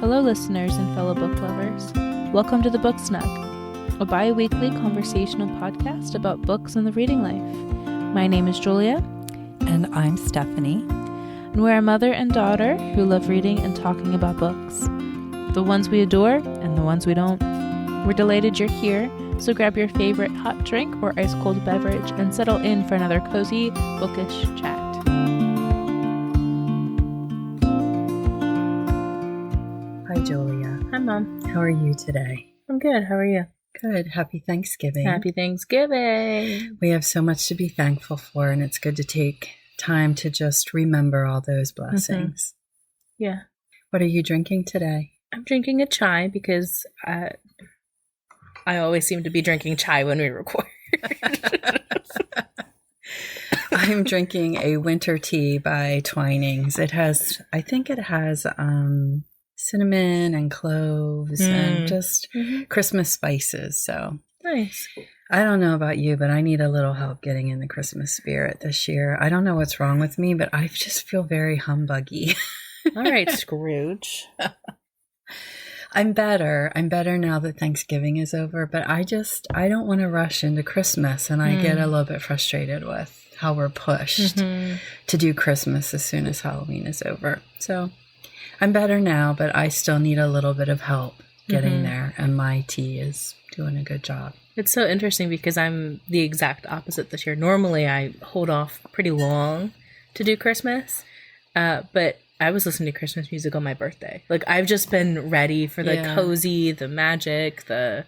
Hello, listeners and fellow book lovers. Welcome to The Book Snug, a bi-weekly conversational podcast about books and the reading life. My name is Julia. And I'm Stephanie. And we're a mother and daughter who love reading and talking about books. The ones we adore and the ones we don't. We're delighted you're here, so grab your favorite hot drink or ice-cold beverage and settle in for another cozy, bookish chat. Hi, Julia. Hi, Mom. How are you today? I'm good. How are you? Good. Happy Thanksgiving. Happy Thanksgiving. We have so much to be thankful for, and it's good to take time to just remember all those blessings. Mm-hmm. Yeah. What are you drinking today? I'm drinking a chai because I always seem to be drinking chai when we record. I'm drinking a winter tea by Twinings. I think it has cinnamon and cloves and just Christmas spices. So Nice. I don't know about you, but I need a little help getting in the Christmas spirit this year. I don't know what's wrong with me, but I just feel very humbuggy. All right, Scrooge. I'm better. I'm better now that Thanksgiving is over, but I don't want to rush into Christmas, and I get a little bit frustrated with how we're pushed to do Christmas as soon as Halloween is over. So I'm better now, but I still need a little bit of help getting there, and my tea is doing a good job. It's so interesting because I'm the exact opposite this year. Normally, I hold off pretty long to do Christmas, but I was listening to Christmas music on my birthday. Like, I've just been ready for the cozy, the magic, the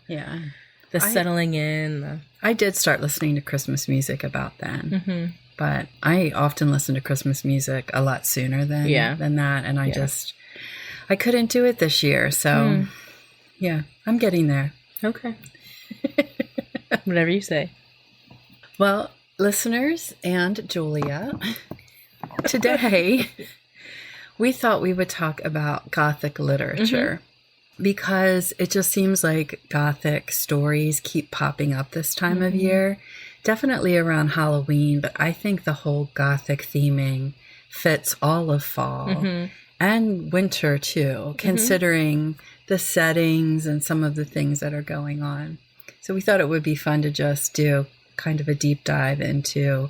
settling in. I did start listening to Christmas music about then, but I often listen to Christmas music a lot sooner than that, and I couldn't do it this year, so I'm getting there. Okay. Whatever you say. Well, listeners and Julia, today we thought we would talk about Gothic literature because it just seems like Gothic stories keep popping up this time of year, definitely around Halloween, but I think the whole Gothic theming fits all of fall and winter too, considering the settings and some of the things that are going on. So we thought it would be fun to just do kind of a deep dive into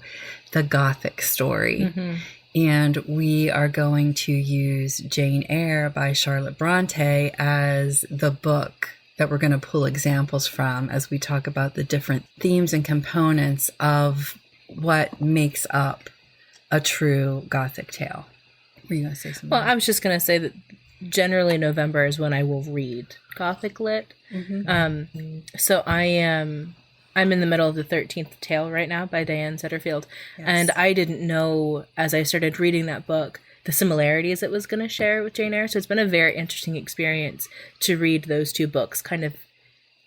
the Gothic story. And we are going to use Jane Eyre by Charlotte Brontë as the book that we're going to pull examples from as we talk about the different themes and components of what makes up a true Gothic tale. Were you going to say something? Well, I was just going to say that generally November is when I will read Gothic lit. So I'm in the middle of the 13th tale right now by Diane Setterfield. Yes. And I didn't know, as I started reading that book, the similarities it was going to share with Jane Eyre. So it's been a very interesting experience to read those two books kind of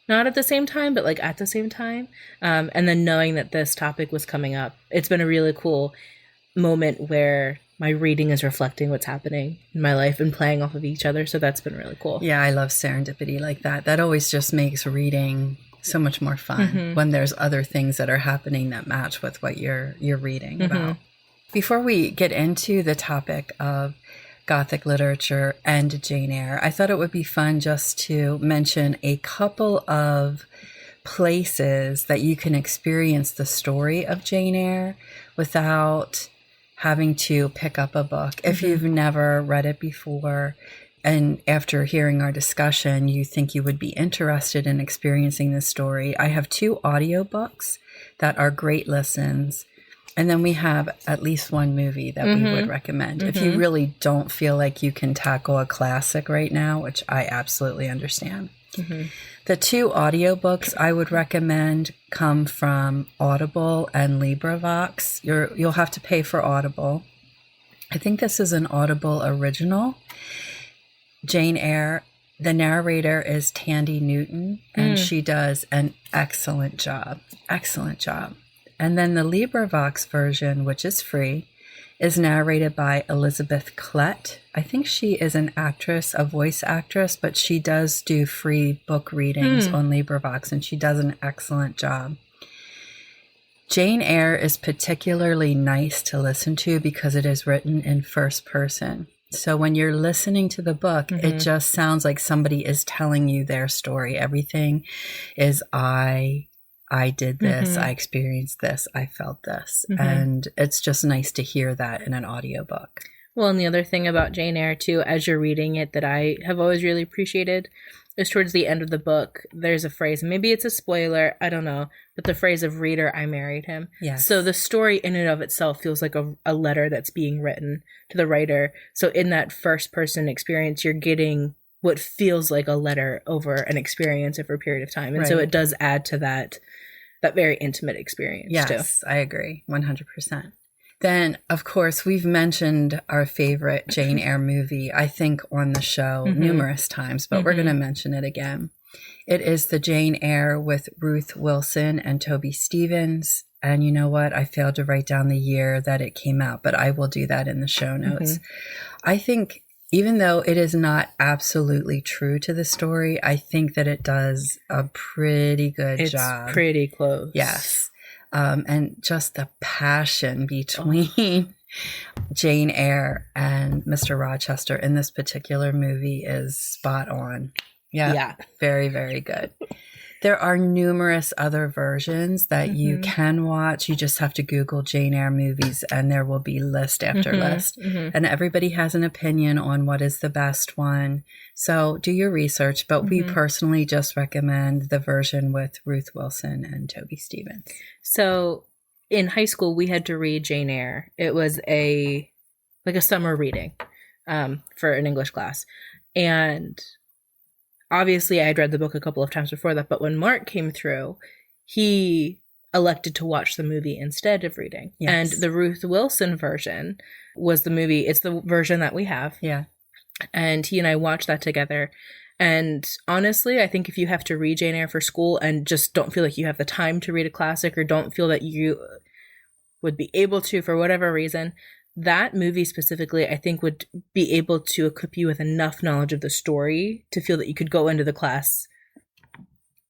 not at the same time, but like at the same time. And then knowing that this topic was coming up, it's been a really cool moment where my reading is reflecting what's happening in my life and playing off of each other. So that's been really cool. Yeah, I love serendipity like that. That always just makes reading so much more fun when there's other things that are happening that match with what you're reading about. Before we get into the topic of Gothic literature and Jane Eyre, I thought it would be fun just to mention a couple of places that you can experience the story of Jane Eyre without having to pick up a book. If you've never read it before, and after hearing our discussion, you think you would be interested in experiencing this story, I have 2 audiobooks that are great listens. And then we have at least one movie that we would recommend. If you really don't feel like you can tackle a classic right now, which I absolutely understand. The 2 audiobooks I would recommend come from Audible and LibriVox. You'll have to pay for Audible. I think this is an Audible original. Jane Eyre, the narrator is Tandy Newton, and she does an excellent job. Excellent job. And then the LibriVox version, which is free, is narrated by Elizabeth Klett. I think she is an actress, a voice actress, but she does do free book readings on LibriVox, and she does an excellent job. Jane Eyre is particularly nice to listen to because it is written in first person. So when you're listening to the book, it just sounds like somebody is telling you their story. Everything is I did this, I experienced this, I felt this. And it's just nice to hear that in an audiobook. Well, and the other thing about Jane Eyre, too, as you're reading it that I have always really appreciated is towards the end of the book, there's a phrase, maybe it's a spoiler, I don't know, but the phrase of reader, I married him. Yes. So the story in and of itself feels like a letter that's being written to the writer. So in that first person experience, you're getting what feels like a letter over an experience over a period of time. And so it does add to that very intimate experience, yes, too. I agree, 100%. Then, of course, we've mentioned our favorite Jane Eyre movie, I think, on the show numerous times, but we're going to mention it again. It is the Jane Eyre with Ruth Wilson and Toby Stephens. And you know what? I failed to write down the year that it came out, but I will do that in the show notes. I think, even though it is not absolutely true to the story, I think that it does a pretty good job. It's pretty close. Yes. And just the passion between Jane Eyre and Mr. Rochester in this particular movie is spot on. Yeah. Very, very good. There are numerous other versions that you can watch. You just have to Google Jane Eyre movies and there will be list after list. And everybody has an opinion on what is the best one. So do your research, but we personally just recommend the version with Ruth Wilson and Toby Stephens. So in high school, we had to read Jane Eyre. It was a summer reading for an English class. And obviously, I had read the book a couple of times before that, but when Mark came through, he elected to watch the movie instead of reading. Yes. And the Ruth Wilson version was the movie. It's the version that we have. Yeah. And he and I watched that together. And honestly, I think if you have to read Jane Eyre for school and just don't feel like you have the time to read a classic or don't feel that you would be able to for whatever reason, that movie specifically, I think, would be able to equip you with enough knowledge of the story to feel that you could go into the class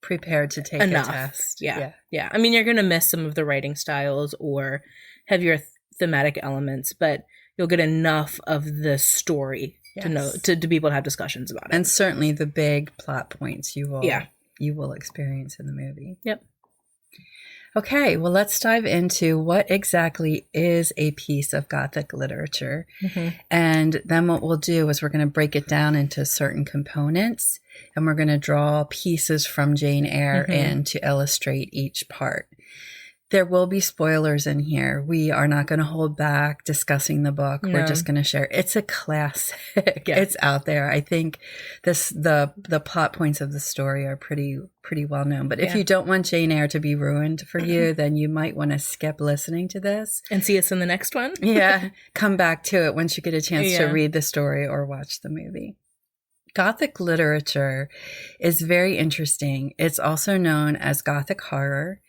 prepared to take enough. A test. Yeah. I mean, you're going to miss some of the writing styles or heavier thematic elements, but you'll get enough of the story to know to be able to have discussions about it. And certainly the big plot points you will experience in the movie. Yep. Okay, well, let's dive into what exactly is a piece of Gothic literature. And then what we'll do is we're going to break it down into certain components, and we're going to draw pieces from Jane Eyre in to illustrate each part. There will be spoilers in here. We are not going to hold back discussing the book. No. We're just going to share. It's a classic. It's out there. I think the plot points of the story are pretty well known. But if you don't want Jane Eyre to be ruined for you, then you might want to skip listening to this. And see us in the next one. Come back to it once you get a chance to read the story or watch the movie. Gothic literature is very interesting. It's also known as Gothic horror.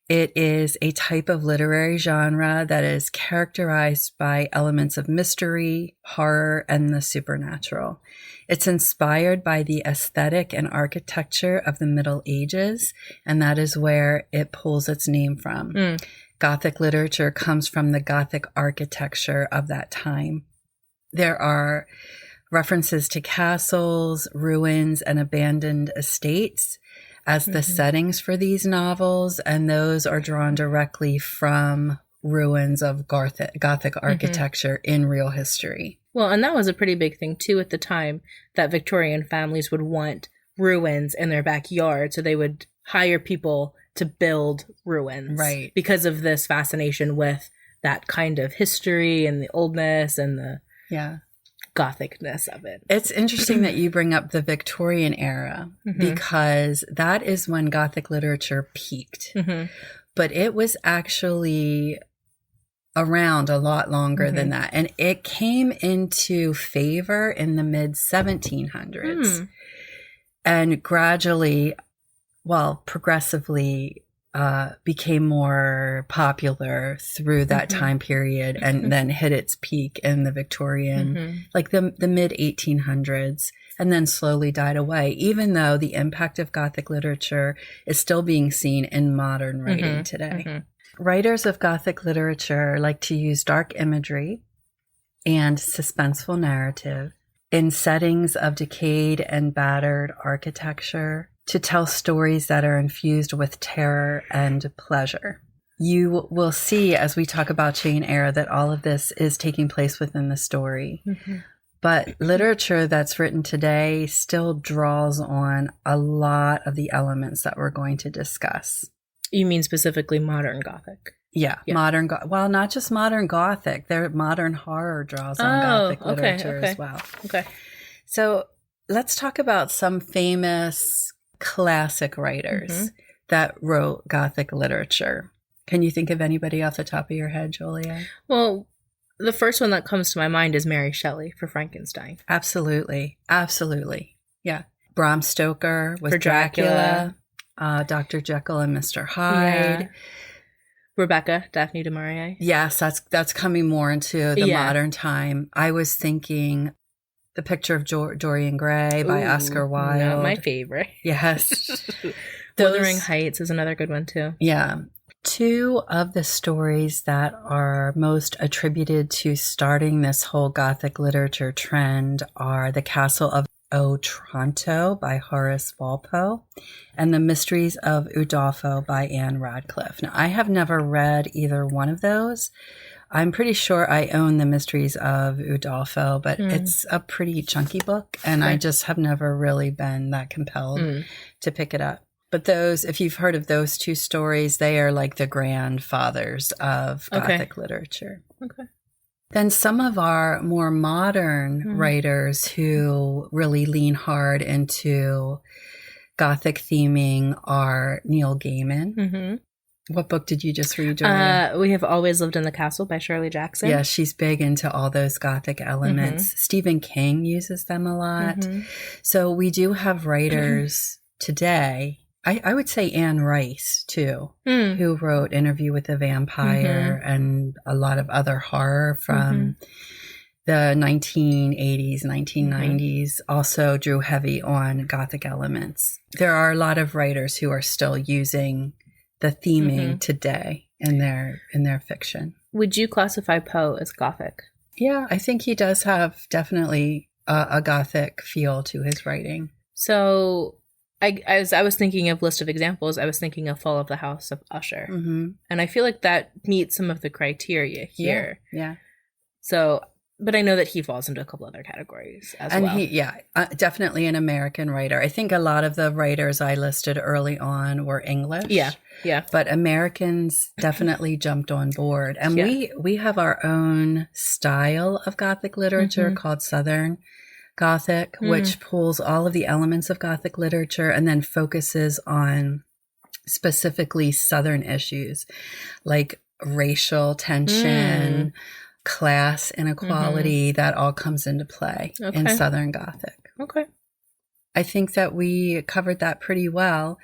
It is a type of literary genre that is characterized by elements of mystery, horror, and the supernatural. It's inspired by the aesthetic and architecture of the Middle Ages, and that is where it pulls its name from. Gothic literature comes from the Gothic architecture of that time. There are references to castles, ruins, and abandoned estates as the settings for these novels, and those are drawn directly from ruins of Gothic architecture in real history. Well, and that was a pretty big thing, too, at the time, that Victorian families would want ruins in their backyard, so they would hire people to build ruins. Right. Because of this fascination with that kind of history and the oldness and the Gothicness of it. It's interesting that you bring up the Victorian era because that is when Gothic literature peaked. But it was actually around a lot longer than that. And it came into favor in the mid-1700s and gradually, progressively became more popular through that time period and then hit its peak in the Victorian, like the mid-1800s, and then slowly died away, even though the impact of Gothic literature is still being seen in modern writing today. Writers of Gothic literature like to use dark imagery and suspenseful narrative in settings of decayed and battered architecture to tell stories that are infused with terror and pleasure. You will see as we talk about Jane Eyre that all of this is taking place within the story. Mm-hmm. But literature that's written today still draws on a lot of the elements that we're going to discuss. You mean specifically modern Gothic? Yeah. Modern, well, not just modern Gothic. Their modern horror draws on Gothic literature as well. Okay. So let's talk about some famous classic writers that wrote Gothic literature. Can you think of anybody off the top of your head, Julia? Well, the first one that comes to my mind is Mary Shelley for Frankenstein. Absolutely. Absolutely. Yeah. Bram Stoker with Dracula. Dr. Jekyll and Mr. Hyde. Yeah. Rebecca, Daphne du Maurier. Yes, that's coming more into the modern time. I was thinking The Picture of Dorian Gray by Oscar Wilde. Not my favorite. Yes. Wuthering Heights is another good one too. Yeah. Two of the stories that are most attributed to starting this whole Gothic literature trend are The Castle of Otantro by Horace Walpole and The Mysteries of Udolpho by Anne Radcliffe. Now, I have never read either one of those. I'm pretty sure I own The Mysteries of Udolpho, but it's a pretty chunky book, and I just have never really been that compelled to pick it up. But those, if you've heard of those two stories, they are like the grandfathers of Gothic literature. Okay. Then some of our more modern writers who really lean hard into Gothic theming are Neil Gaiman. Mm-hmm. What book did you just read, Julia? We Have Always Lived in the Castle by Shirley Jackson. Yeah, she's big into all those Gothic elements. Stephen King uses them a lot. So we do have writers today. I would say Anne Rice, too, who wrote Interview with the Vampire and a lot of other horror from the 1980s, 1990s, also drew heavy on Gothic elements. There are a lot of writers who are still using the theming today in their fiction. Would you classify Poe as Gothic? Yeah, I think he does have definitely a Gothic feel to his writing. So as I was thinking of list of examples, I was thinking of Fall of the House of Usher. And I feel like that meets some of the criteria here. Yeah. So, but I know that he falls into a couple other categories as well. And definitely an American writer. I think a lot of the writers I listed early on were English. Yeah. But Americans definitely jumped on board. And we have our own style of Gothic literature called Southern Gothic, which pulls all of the elements of Gothic literature and then focuses on specifically Southern issues like racial tension, class inequality, that all comes into play in Southern Gothic. Okay. I think that we covered that pretty well.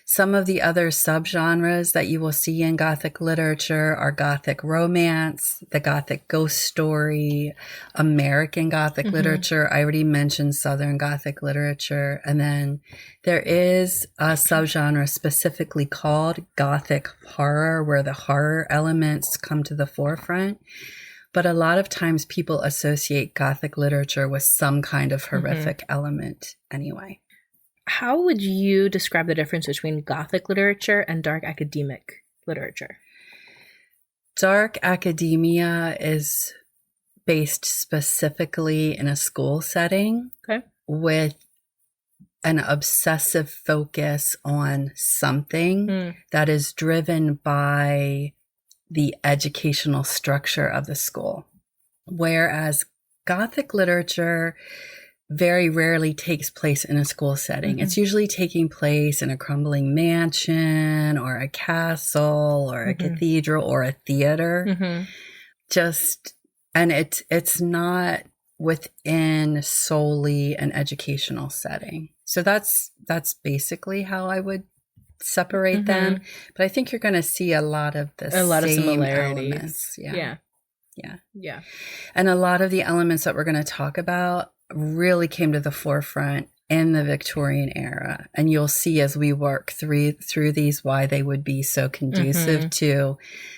Some of the other subgenres that you will see in Gothic literature are Gothic romance, the Gothic ghost story, American Gothic literature. I already mentioned Southern Gothic literature. And then there is a subgenre specifically called Gothic horror, where the horror elements come to the forefront. But a lot of times people associate Gothic literature with some kind of horrific element anyway. How would you describe the difference between Gothic literature and dark academic literature? Dark academia is based specifically in a school setting with an obsessive focus on something that is driven by the educational structure of the school. Whereas Gothic literature very rarely takes place in a school setting. It's usually taking place in a crumbling mansion or a castle or a cathedral or a theater. And it's not within solely an educational setting. So that's basically how I would separate them, but I think you're going to see a lot of the same similarities. Elements. Yeah. And a lot of the elements that we're going to talk about really came to the forefront in the Victorian era, and you'll see as we work through these why they would be so conducive to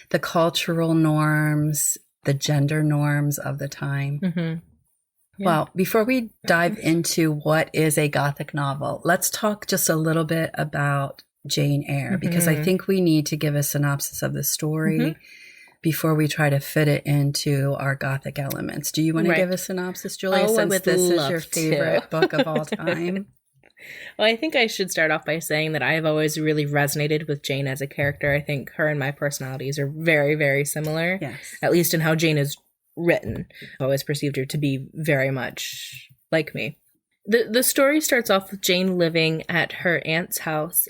the cultural norms the gender norms of the time. Mm-hmm. Yeah. Well, before we dive into what is a Gothic novel, let's talk just a little bit about Jane Eyre, because I think we need to give a synopsis of the story before we try to fit it into our Gothic elements. Do you want to give a synopsis, Julia, since this is your favorite book of all time? Well, I think I should start off by saying that I have always really resonated with Jane as a character. I think her and my personalities are very, very similar, at least in how Jane is written. I've always perceived her to be very much like me. The story starts off with Jane living at her aunt's house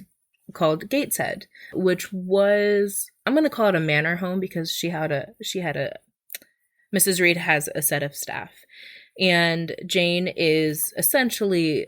called Gateshead, which was, I'm going to call it a manor home because she had a Mrs. Reed has a set of staff, and Jane is essentially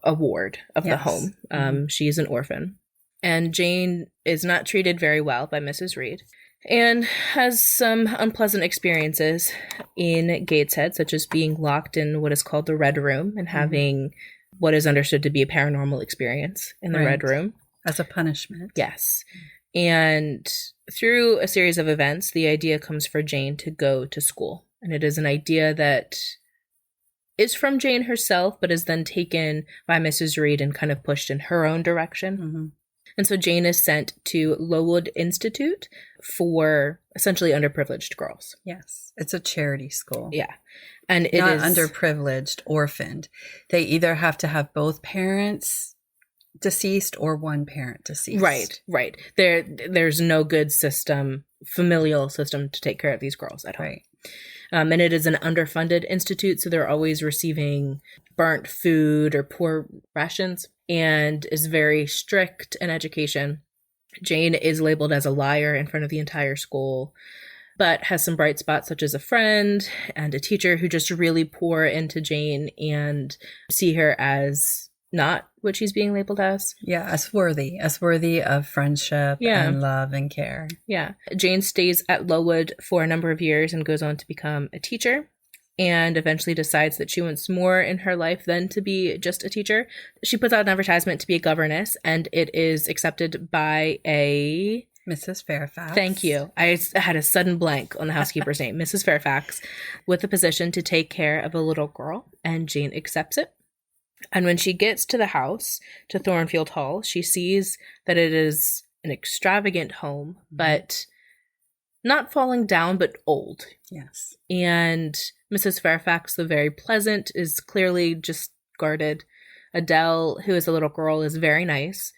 a ward of the home. She's an orphan, and Jane is not treated very well by Mrs. Reed and has some unpleasant experiences in Gateshead, such as being locked in what is called the Red Room and having what is understood to be a paranormal experience in the Red Room. As a punishment. Yes. And through a series of events, the idea comes for Jane to go to school. And it is an idea that is from Jane herself, but is then taken by Mrs. Reed and kind of pushed in her own direction. And so Jane is sent to Lowood Institute for essentially underprivileged girls. Yes. It's a charity school. Yeah. And it not is underprivileged, orphaned. They either have to have both parents deceased or one parent deceased. Right. There's no good system, familial system to take care of these girls at home. Right. And it is an underfunded institute, so they're always receiving burnt food or poor rations, and is very strict in education. Jane is labeled as a liar in front of the entire school, but has some bright spots such as a friend and a teacher who just really pour into Jane and see her as not what she's being labeled as. Yeah, as worthy of friendship and love and care. Yeah. Jane stays at Lowood for a number of years and goes on to become a teacher, and eventually decides that she wants more in her life than to be just a teacher. She puts out an advertisement to be a governess, and it is accepted by a Mrs. Fairfax. Thank you. I had a sudden blank on the housekeeper's name. Mrs. Fairfax, with the position to take care of a little girl, and Jane accepts it. And when she gets to the house, to Thornfield Hall, she sees that it is an extravagant home, but not falling down, but old. Yes. And Mrs. Fairfax, though very pleasant, is clearly just guarded. Adele, who is a little girl, is very nice.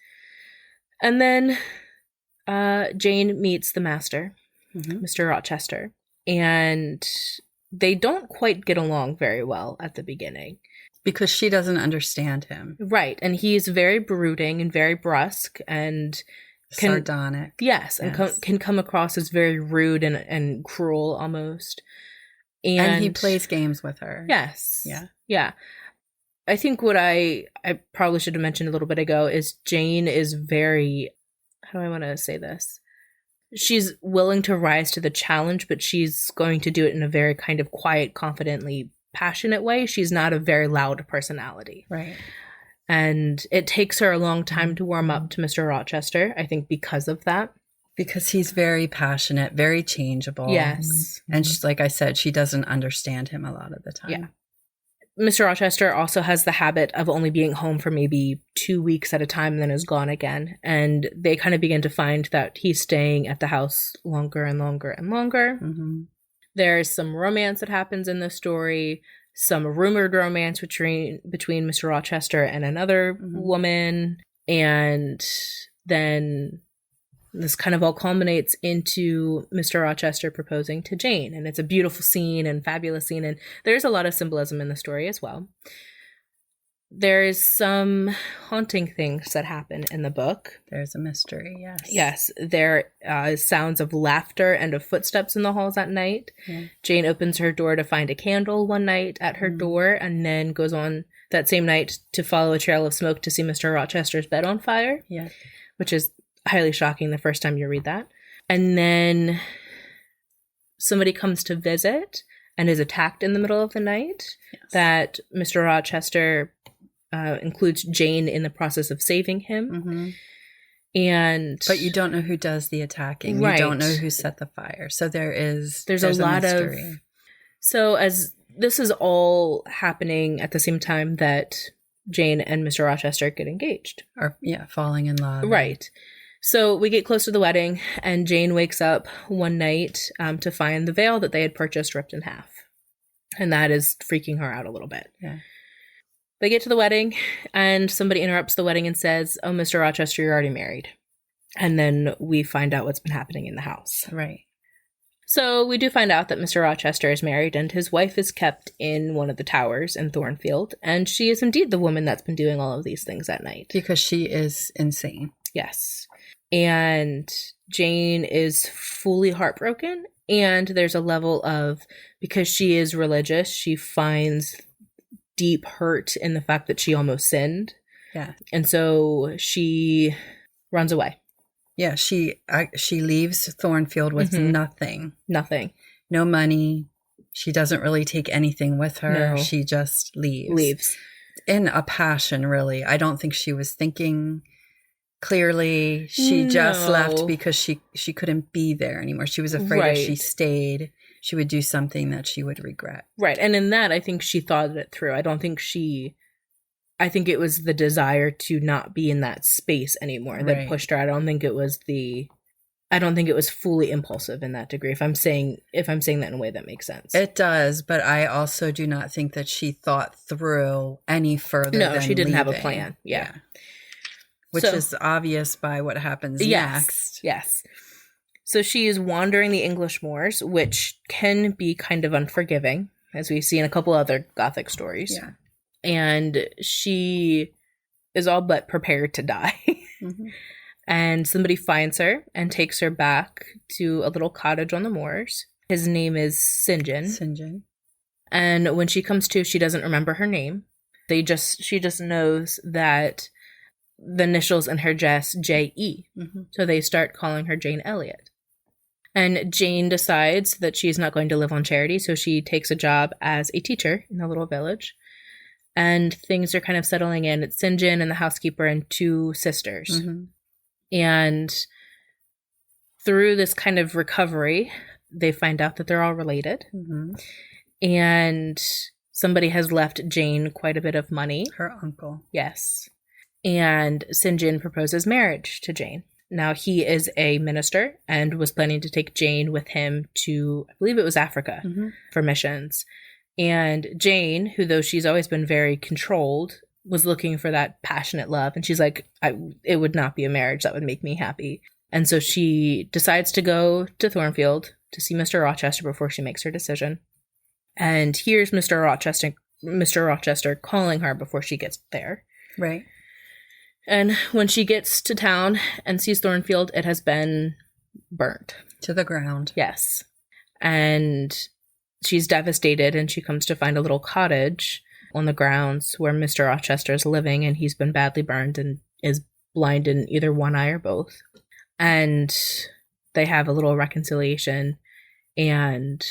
And then Jane meets the master, Mr. Rochester, and they don't quite get along very well at the beginning. Because she doesn't understand him. Right. And he's very brooding and very brusque and sardonic. Yes. And can come across as very rude and cruel almost. And he plays games with her. Yes. Yeah. Yeah. I think what I probably should have mentioned a little bit ago is Jane is very, how do I want to say this? She's willing to rise to the challenge, but she's going to do it in a very kind of quiet, confidently passionate way. She's not a very loud personality. Right. And it takes her a long time to warm up to Mr. Rochester, I think because of that. Because he's very passionate, very changeable. Yes. And she's, like I said, she doesn't understand him a lot of the time. Yeah. Mr. Rochester also has the habit of only being home for maybe 2 weeks at a time and then is gone again. And they kind of begin to find that he's staying at the house longer and longer and longer. There's some romance that happens in the story, some rumored romance between Mr. Rochester and another woman. And then this kind of all culminates into Mr. Rochester proposing to Jane. And it's a beautiful scene and fabulous scene. And there's a lot of symbolism in the story as well. There's some haunting things that happen in the book. There's a mystery, yes. Yes, there is sounds of laughter and of footsteps in the halls at night. Yeah. Jane opens her door to find a candle one night at her door, and then goes on that same night to follow a trail of smoke to see Mr. Rochester's bed on fire, which is highly shocking the first time you read that. And then somebody comes to visit and is attacked in the middle of the night. That Mr. Rochester includes Jane in the process of saving him. But you don't know who does the attacking. Right. You don't know who set the fire. So there's a lot mystery. of... So as this is all happening at the same time that Jane and Mr. Rochester get engaged. Or, falling in love. Right. So we get close to the wedding, and Jane wakes up one night to find the veil that they had purchased ripped in half. And that is freaking her out a little bit. Yeah. They get to the wedding, and somebody interrupts the wedding and says, "Oh, Mr. Rochester, you're already married." And then we find out what's been happening in the house. Right. So we do find out that Mr. Rochester is married, and his wife is kept in one of the towers in Thornfield. And she is indeed the woman that's been doing all of these things at night. Because she is insane. Yes. And Jane is fully heartbroken. And there's a level of, because she is religious, she finds deep hurt in the fact that she almost sinned. Yeah. And so she runs away. Yeah, she leaves Thornfield with nothing. Nothing. No money. She doesn't really take anything with her. No. She just leaves. In a passion, really. I don't think she was thinking clearly. She just left because she couldn't be there anymore. She was afraid if she stayed, she would do something that she would regret. Right. And in that, I think she thought it through. I think it was the desire to not be in that space anymore that pushed her. I don't think it was fully impulsive in that degree. If I'm saying that in a way that makes sense. It does, but I also do not think that she thought through any further. No, than she didn't have a leaving. plan. Yeah. Which is obvious by what happens next. Yes. So she is wandering the English moors, which can be kind of unforgiving, as we see in a couple other Gothic stories. Yeah. And she is all but prepared to die. And somebody finds her and takes her back to a little cottage on the moors. His name is St. John. And when she comes to, she doesn't remember her name. She just knows that the initials in her dress, J.E. So they start calling her Jane Elliot. And Jane decides that she's not going to live on charity, so she takes a job as a teacher in the little village. And things are kind of settling in. It's St. John and the housekeeper and two sisters. And through this kind of recovery, they find out that they're all related. And somebody has left Jane quite a bit of money. Her uncle. Yes. And St. John proposes marriage to Jane. Now, he is a minister and was planning to take Jane with him to, I believe it was Africa, for missions. And Jane, who though she's always been very controlled, was looking for that passionate love. And she's like, it would not be a marriage that would make me happy. And so she decides to go to Thornfield to see Mr. Rochester before she makes her decision. And here's Mr. Rochester calling her before she gets there. Right. And when she gets to town and sees Thornfield, it has been burnt. To the ground. Yes. And she's devastated, and she comes to find a little cottage on the grounds where Mr. Rochester is living, and he's been badly burned and is blind in either one eye or both. And they have a little reconciliation, and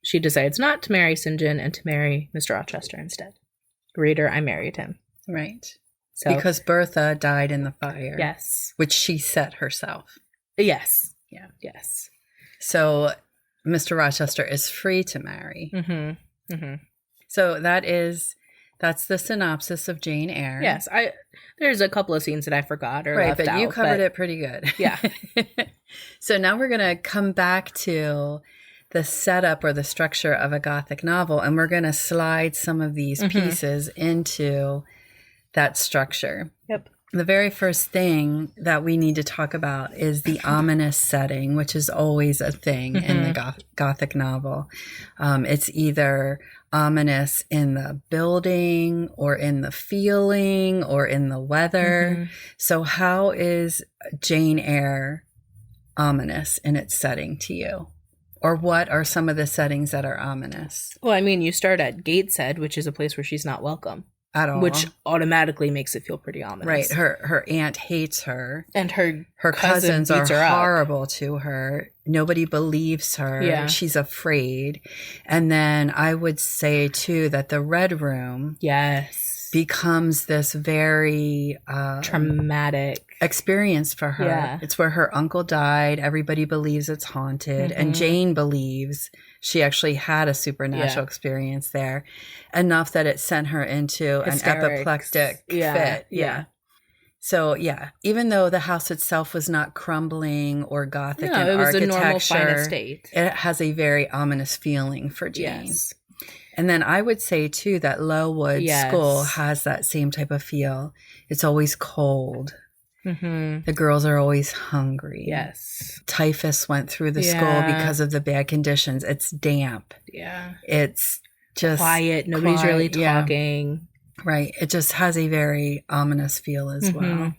she decides not to marry St. John and to marry Mr. Rochester instead. Reader, I married him. Right. So, because Bertha died in the fire. Yes. Which she set herself. Yes. Yeah. Yes. So Mr. Rochester is free to marry. So that's the synopsis of Jane Eyre. Yes. There's a couple of scenes that I forgot or left out. Right, but you covered it pretty good. Yeah. So now we're going to come back to the setup or the structure of a Gothic novel, and we're going to slide some of these pieces into that structure. Yep. The very first thing that we need to talk about is the ominous setting, which is always a thing in the Gothic novel. It's either ominous in the building or in the feeling or in the weather. So how is Jane Eyre ominous in its setting to you? Or what are some of the settings that are ominous? Well, I mean, you start at Gateshead, which is a place where she's not welcome. At all. Which automatically makes it feel pretty ominous. Right. Her aunt hates her. And her cousins are her horrible to her. Nobody believes her. Yeah. She's afraid. And then I would say, too, that the Red Room. Yes. becomes this very traumatic experience for her. Yeah. It's where her uncle died. Everybody believes it's haunted. And Jane believes she actually had a supernatural experience there, enough that it sent her into an apoplectic fit. Yeah. So, even though the house itself was not crumbling or Gothic in it was architecture, a normal, fine estate. It has a very ominous feeling for Jane. Yes. And then I would say, too, that Lowood School has that same type of feel. It's always cold. The girls are always hungry. Yes. Typhus went through the school because of the bad conditions. It's damp. Yeah. It's just quiet. Nobody's really talking. Right. It just has a very ominous feel as well.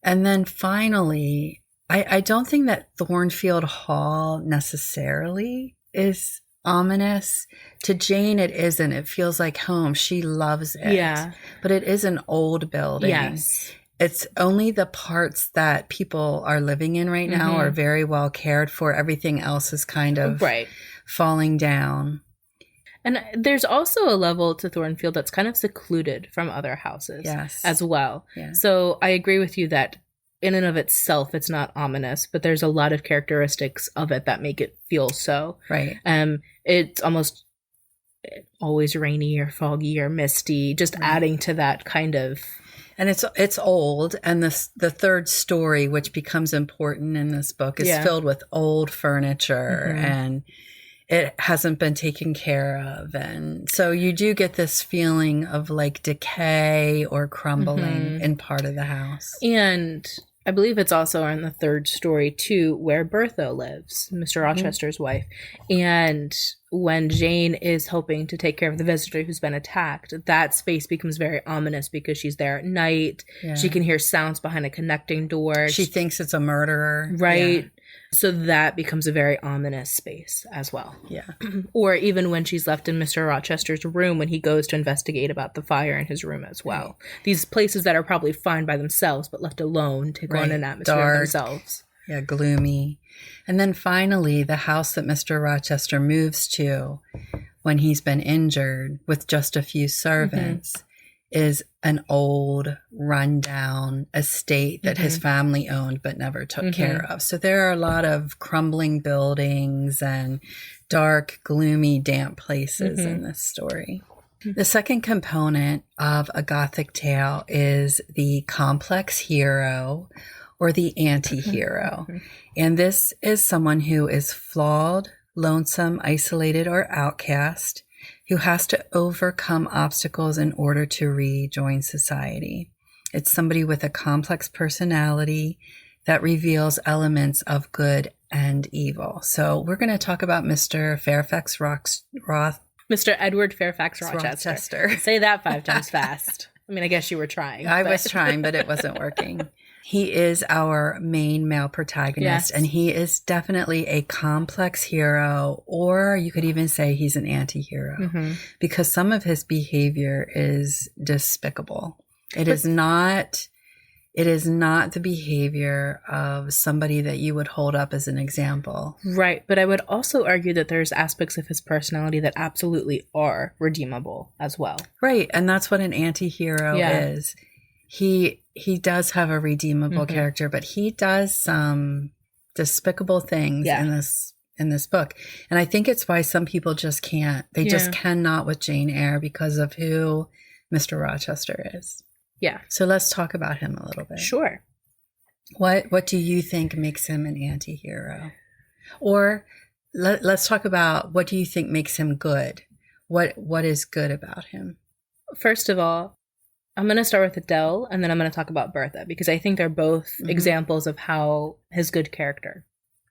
And then finally, I don't think that Thornfield Hall necessarily is ominous. To Jane, it isn't. It feels like home. She loves it. Yeah. But it is an old building. Yes. It's only the parts that people are living in right now are very well cared for. Everything else is kind of falling down. And there's also a level to Thornfield that's kind of secluded from other houses as well. Yeah. So I agree with you that in and of itself, it's not ominous, but there's a lot of characteristics of it that make it feel so. Right. It's almost always rainy or foggy or misty, just adding to that kind of... And it's old, and the third story, which becomes important in this book, is filled with old furniture, and it hasn't been taken care of. And so you do get this feeling of like decay or crumbling in part of the house. And I believe it's also in the third story too, where Bertha lives, Mr. Rochester's wife. And when Jane is hoping to take care of the visitor who's been attacked, that space becomes very ominous because she's there at night. Yeah. She can hear sounds behind a connecting door. She thinks it's a murderer. Right. Yeah. So that becomes a very ominous space as well. Yeah. Or even when she's left in Mr. Rochester's room when he goes to investigate about the fire in his room as well. Right. These places that are probably fine by themselves, but left alone take on an atmosphere of themselves. Yeah, gloomy. And then finally, the house that Mr. Rochester moves to when he's been injured with just a few servants is an old, rundown estate that his family owned but never took care of. So there are a lot of crumbling buildings and dark, gloomy, damp places in this story. The second component of a Gothic tale is the complex hero or the anti-hero. And this is someone who is flawed, lonesome, isolated, or outcast, who has to overcome obstacles in order to rejoin society. It's somebody with a complex personality that reveals elements of good and evil. So we're going to talk about Mr. Fairfax Mr. Edward Fairfax Rochester. Say that 5 times fast. I mean, I guess you were trying. I was trying, but it wasn't working. He is our main male protagonist, and he is definitely a complex hero, or you could even say he's an anti-hero, because some of his behavior is despicable. It is not the behavior of somebody that you would hold up as an example. Right, but I would also argue that there's aspects of his personality that absolutely are redeemable as well. Right, and that's what an anti-hero is. He does have a redeemable character, but he does some despicable things in this book. And I think it's why some people just can't. They just cannot with Jane Eyre because of who Mr. Rochester is. Yeah. So let's talk about him a little bit. Sure. What do you think makes him an anti-hero? Or let's talk about what do you think makes him good? What is good about him? First of all, I'm going to start with Adele, and then I'm going to talk about Bertha, because I think they're both examples of how his good character.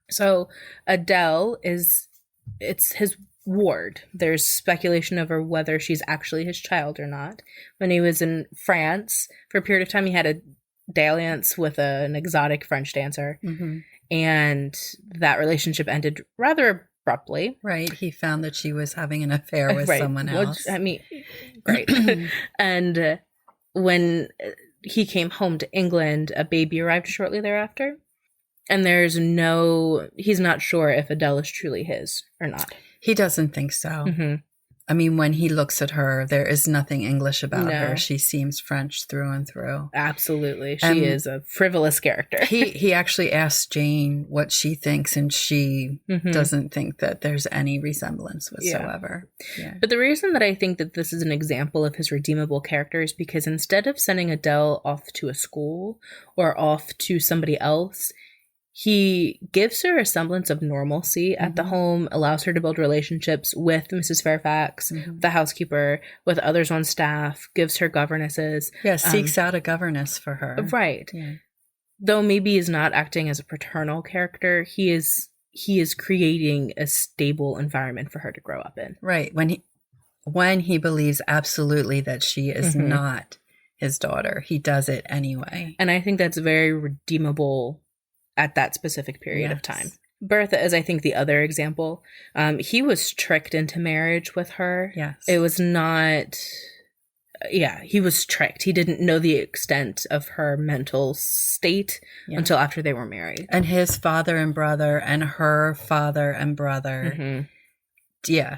So Adele it's his ward. There's speculation over whether she's actually his child or not. When he was in France, for a period of time, he had a dalliance with an exotic French dancer, and that relationship ended rather abruptly. Right. He found that she was having an affair with someone else. Which, I mean, great. And when he came home to England, a baby arrived shortly thereafter. And he's not sure if Adele is truly his or not. He doesn't think so. I mean, when he looks at her, there is nothing English about her. She seems French through and through. Absolutely. She is a frivolous character. he actually asks Jane what she thinks, and she doesn't think that there's any resemblance whatsoever. Yeah. But the reason that I think that this is an example of his redeemable character is because instead of sending Adele off to a school or off to somebody else, he gives her a semblance of normalcy at the home, allows her to build relationships with Mrs. Fairfax, the housekeeper, with others on staff, gives her governesses. Yeah, seeks out a governess for her. Right. Yeah. Though maybe he's not acting as a paternal character, he is creating a stable environment for her to grow up in. Right. When he believes absolutely that she is not his daughter, he does it anyway. And I think that's very redeemable at that specific period of time. Bertha is, I think, the other example. He was tricked into marriage with her. Yes. It was not... Yeah, he was tricked. He didn't know the extent of her mental state until after they were married. And his father and brother and her father and brother,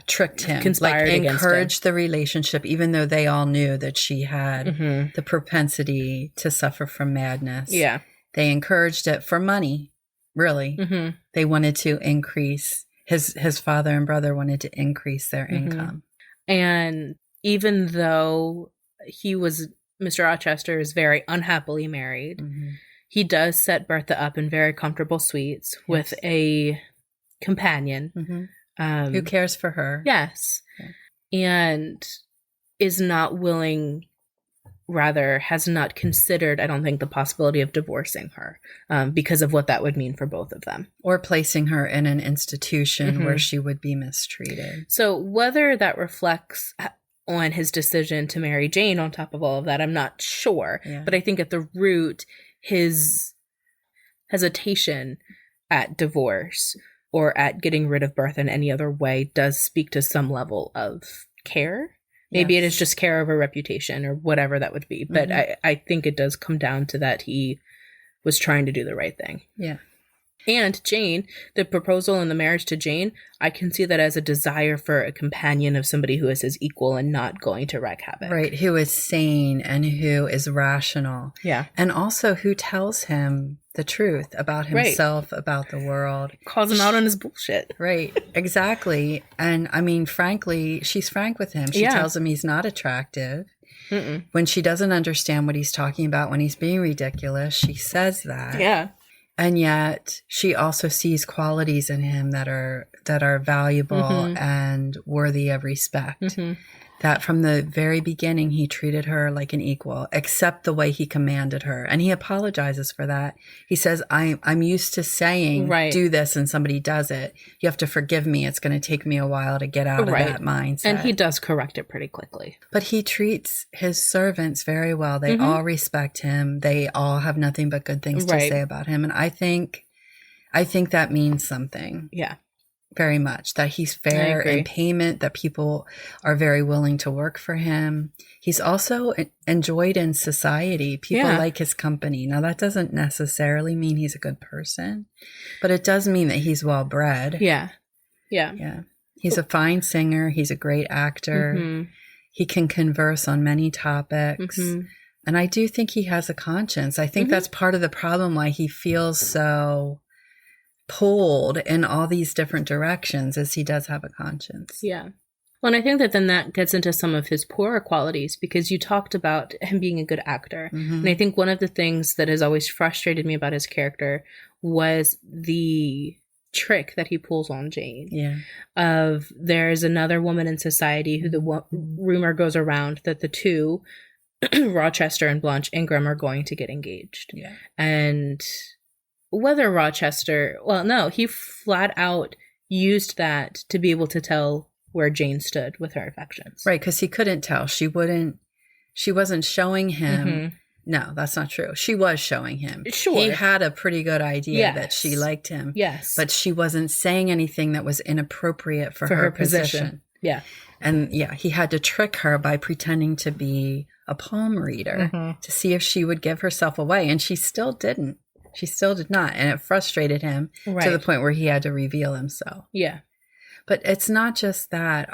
tricked him. Conspired against him. Encouraged the relationship, even though they all knew that she had the propensity to suffer from madness. Yeah. They encouraged it for money, really. They wanted to increase, his father and brother wanted to increase their income. And even though Mr. Rochester is very unhappily married, he does set Bertha up in very comfortable suites with a companion. Who cares for her. Yes. Yeah. And is not willing... rather has not considered, I don't think, the possibility of divorcing her because of what that would mean for both of them. Or placing her in an institution where she would be mistreated. So whether that reflects on his decision to marry Jane on top of all of that, I'm not sure. Yeah. But I think at the root, his hesitation at divorce or at getting rid of Bertha in any other way does speak to some level of care. Maybe it is just care of a reputation or whatever that would be. But I think it does come down to that he was trying to do the right thing. Yeah. And Jane, the proposal and the marriage to Jane, I can see that as a desire for a companion of somebody who is his equal and not going to wreak havoc. Right. Who is sane and who is rational. Yeah. And also who tells him the truth about himself, about the world. Calls him out on his bullshit. Right. Exactly. And I mean, frankly, she's frank with him. She tells him he's not attractive. When she doesn't understand what he's talking about, when he's being ridiculous, she says that. Yeah. And yet she also sees qualities in him that are valuable and worthy of respect. That from the very beginning, he treated her like an equal, except the way he commanded her. And he apologizes for that. He says, I'm used to saying, do this, and somebody does it. You have to forgive me. It's going to take me a while to get out of that mindset. And he does correct it pretty quickly. But he treats his servants very well. They all respect him. They all have nothing but good things to say about him. And I think that means something. Yeah. Very much, that he's fair in payment, that people are very willing to work for him. He's also enjoyed in society. People like his company. Now, that doesn't necessarily mean he's a good person, but it does mean that he's well bred. Yeah. He's a fine singer. He's a great actor. He can converse on many topics. And I do think he has a conscience. I think that's part of the problem why he feels so pulled in all these different directions, as he does have a conscience. Yeah. Well, and I think that then that gets into some of his poorer qualities, because you talked about him being a good actor. And I think one of the things that has always frustrated me about his character was the trick that he pulls on Jane. Yeah. Of there's another woman in society who the rumor goes around that the two, Rochester and Blanche Ingram, are going to get engaged. Yeah. And whether Rochester, he flat out used that to be able to tell where Jane stood with her affections. Right, because he couldn't tell. She wasn't showing him. No, that's not true. She was showing him. Sure. He had a pretty good idea that she liked him. Yes. But she wasn't saying anything that was inappropriate for her position. Yeah. And he had to trick her by pretending to be a palm reader to see if she would give herself away. And she still didn't. She still did not. And it frustrated him to the point where he had to reveal himself. Yeah. But it's not just that.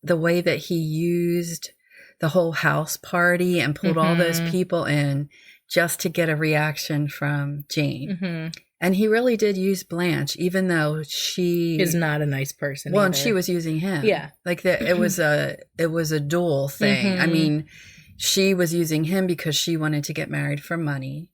the way that he used the whole house party and pulled all those people in just to get a reaction from Jane. And he really did use Blanche, even though she is not a nice person. Well, either. And she was using him. Yeah. Like it was a dual thing. I mean, she was using him because she wanted to get married for money.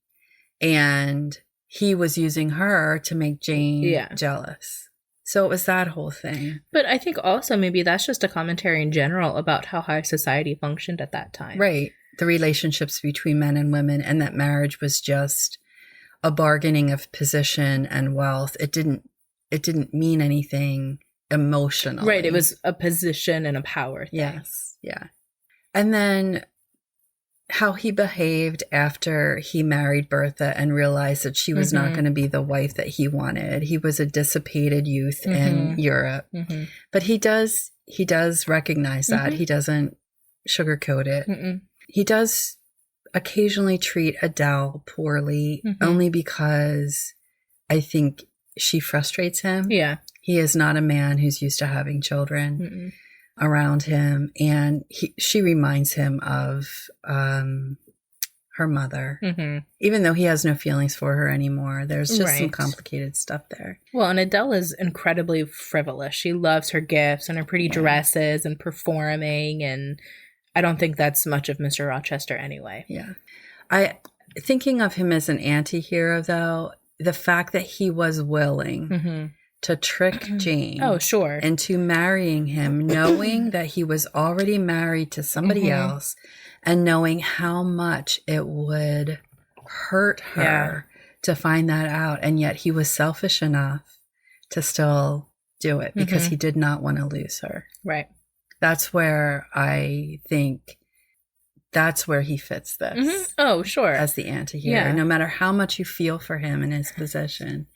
And he was using her to make Jane jealous. So it was that whole thing. But I think also maybe that's just a commentary in general about how high society functioned at that time. Right. The relationships between men and women, and that marriage was just a bargaining of position and wealth. It didn't mean anything emotionally. Right. It was a position and a power thing. Yes. Yeah. And then how he behaved after he married Bertha and realized that she was not going to be the wife that he wanted. He was a dissipated youth in Europe. But he does recognize that. He doesn't sugarcoat it. He does occasionally treat Adele poorly, only because I think she frustrates him. Yeah. He is not a man who's used to having children around him. And she reminds him of her mother, even though he has no feelings for her anymore. There's just some complicated stuff there. Well, and Adele is incredibly frivolous. She loves her gifts and her pretty dresses and performing, and I don't think that's much of Mr. Rochester anyway. Yeah. Thinking of him as an anti-hero, though, the fact that he was willing to trick Jane into marrying him, knowing that he was already married to somebody else, and knowing how much it would hurt her to find that out. And yet he was selfish enough to still do it because he did not want to lose her. Right. That's where I think that's where he fits this. Oh, sure. As the anti-hero. No matter how much you feel for him and his position,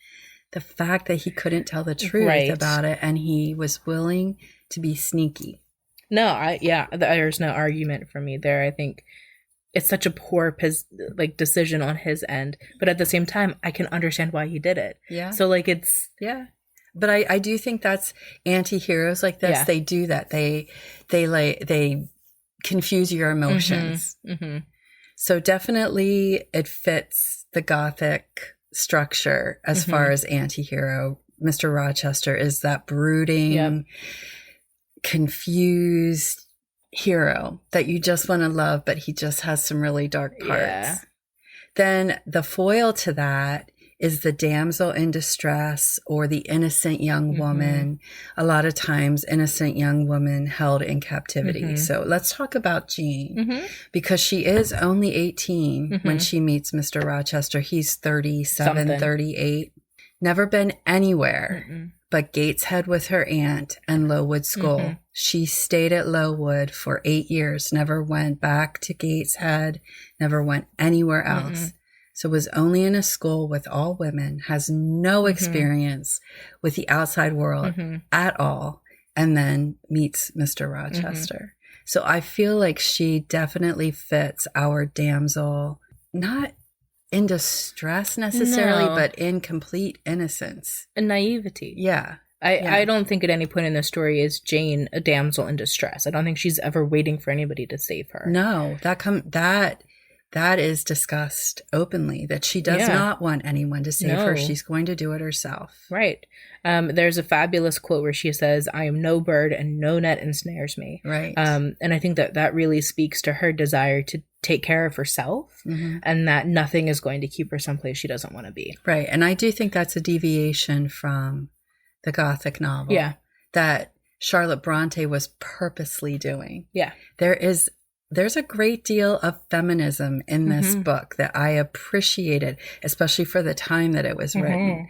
the fact that he couldn't tell the truth about it and he was willing to be sneaky. No, there's no argument for me there. I think it's such a poor decision on his end, but at the same time, I can understand why he did it. Yeah. So it's But I do think that's anti-heroes like this. Yeah. They do that. They confuse your emotions. So definitely it fits the Gothic structure as far as anti-hero. Mr. Rochester is that brooding, confused hero that you just want to love, but he just has some really dark parts. Yeah. Then the foil to that is the damsel in distress or the innocent young woman. A lot of times, innocent young woman held in captivity. So let's talk about Jane, because she is only 18 when she meets Mr. Rochester. He's 37, 38. Never been anywhere but Gateshead with her aunt and Lowood School. She stayed at Lowood for 8 years, never went back to Gateshead, never went anywhere else. So was only in a school with all women, has no experience with the outside world at all, and then meets Mr. Rochester. So I feel like she definitely fits our damsel, not in distress necessarily, but in complete innocence. And naivety. Yeah. I don't think at any point in the story is Jane a damsel in distress. I don't think she's ever waiting for anybody to save her. No, that is discussed openly, that she does not want anyone to save her. She's going to do it herself. Right. There's a fabulous quote where she says, "I am no bird and no net ensnares me." Right. And I think that really speaks to her desire to take care of herself and that nothing is going to keep her someplace she doesn't want to be. Right. And I do think that's a deviation from the Gothic novel. Yeah. That Charlotte Brontë was purposely doing. Yeah. There's a great deal of feminism in this book that I appreciated, especially for the time that it was written.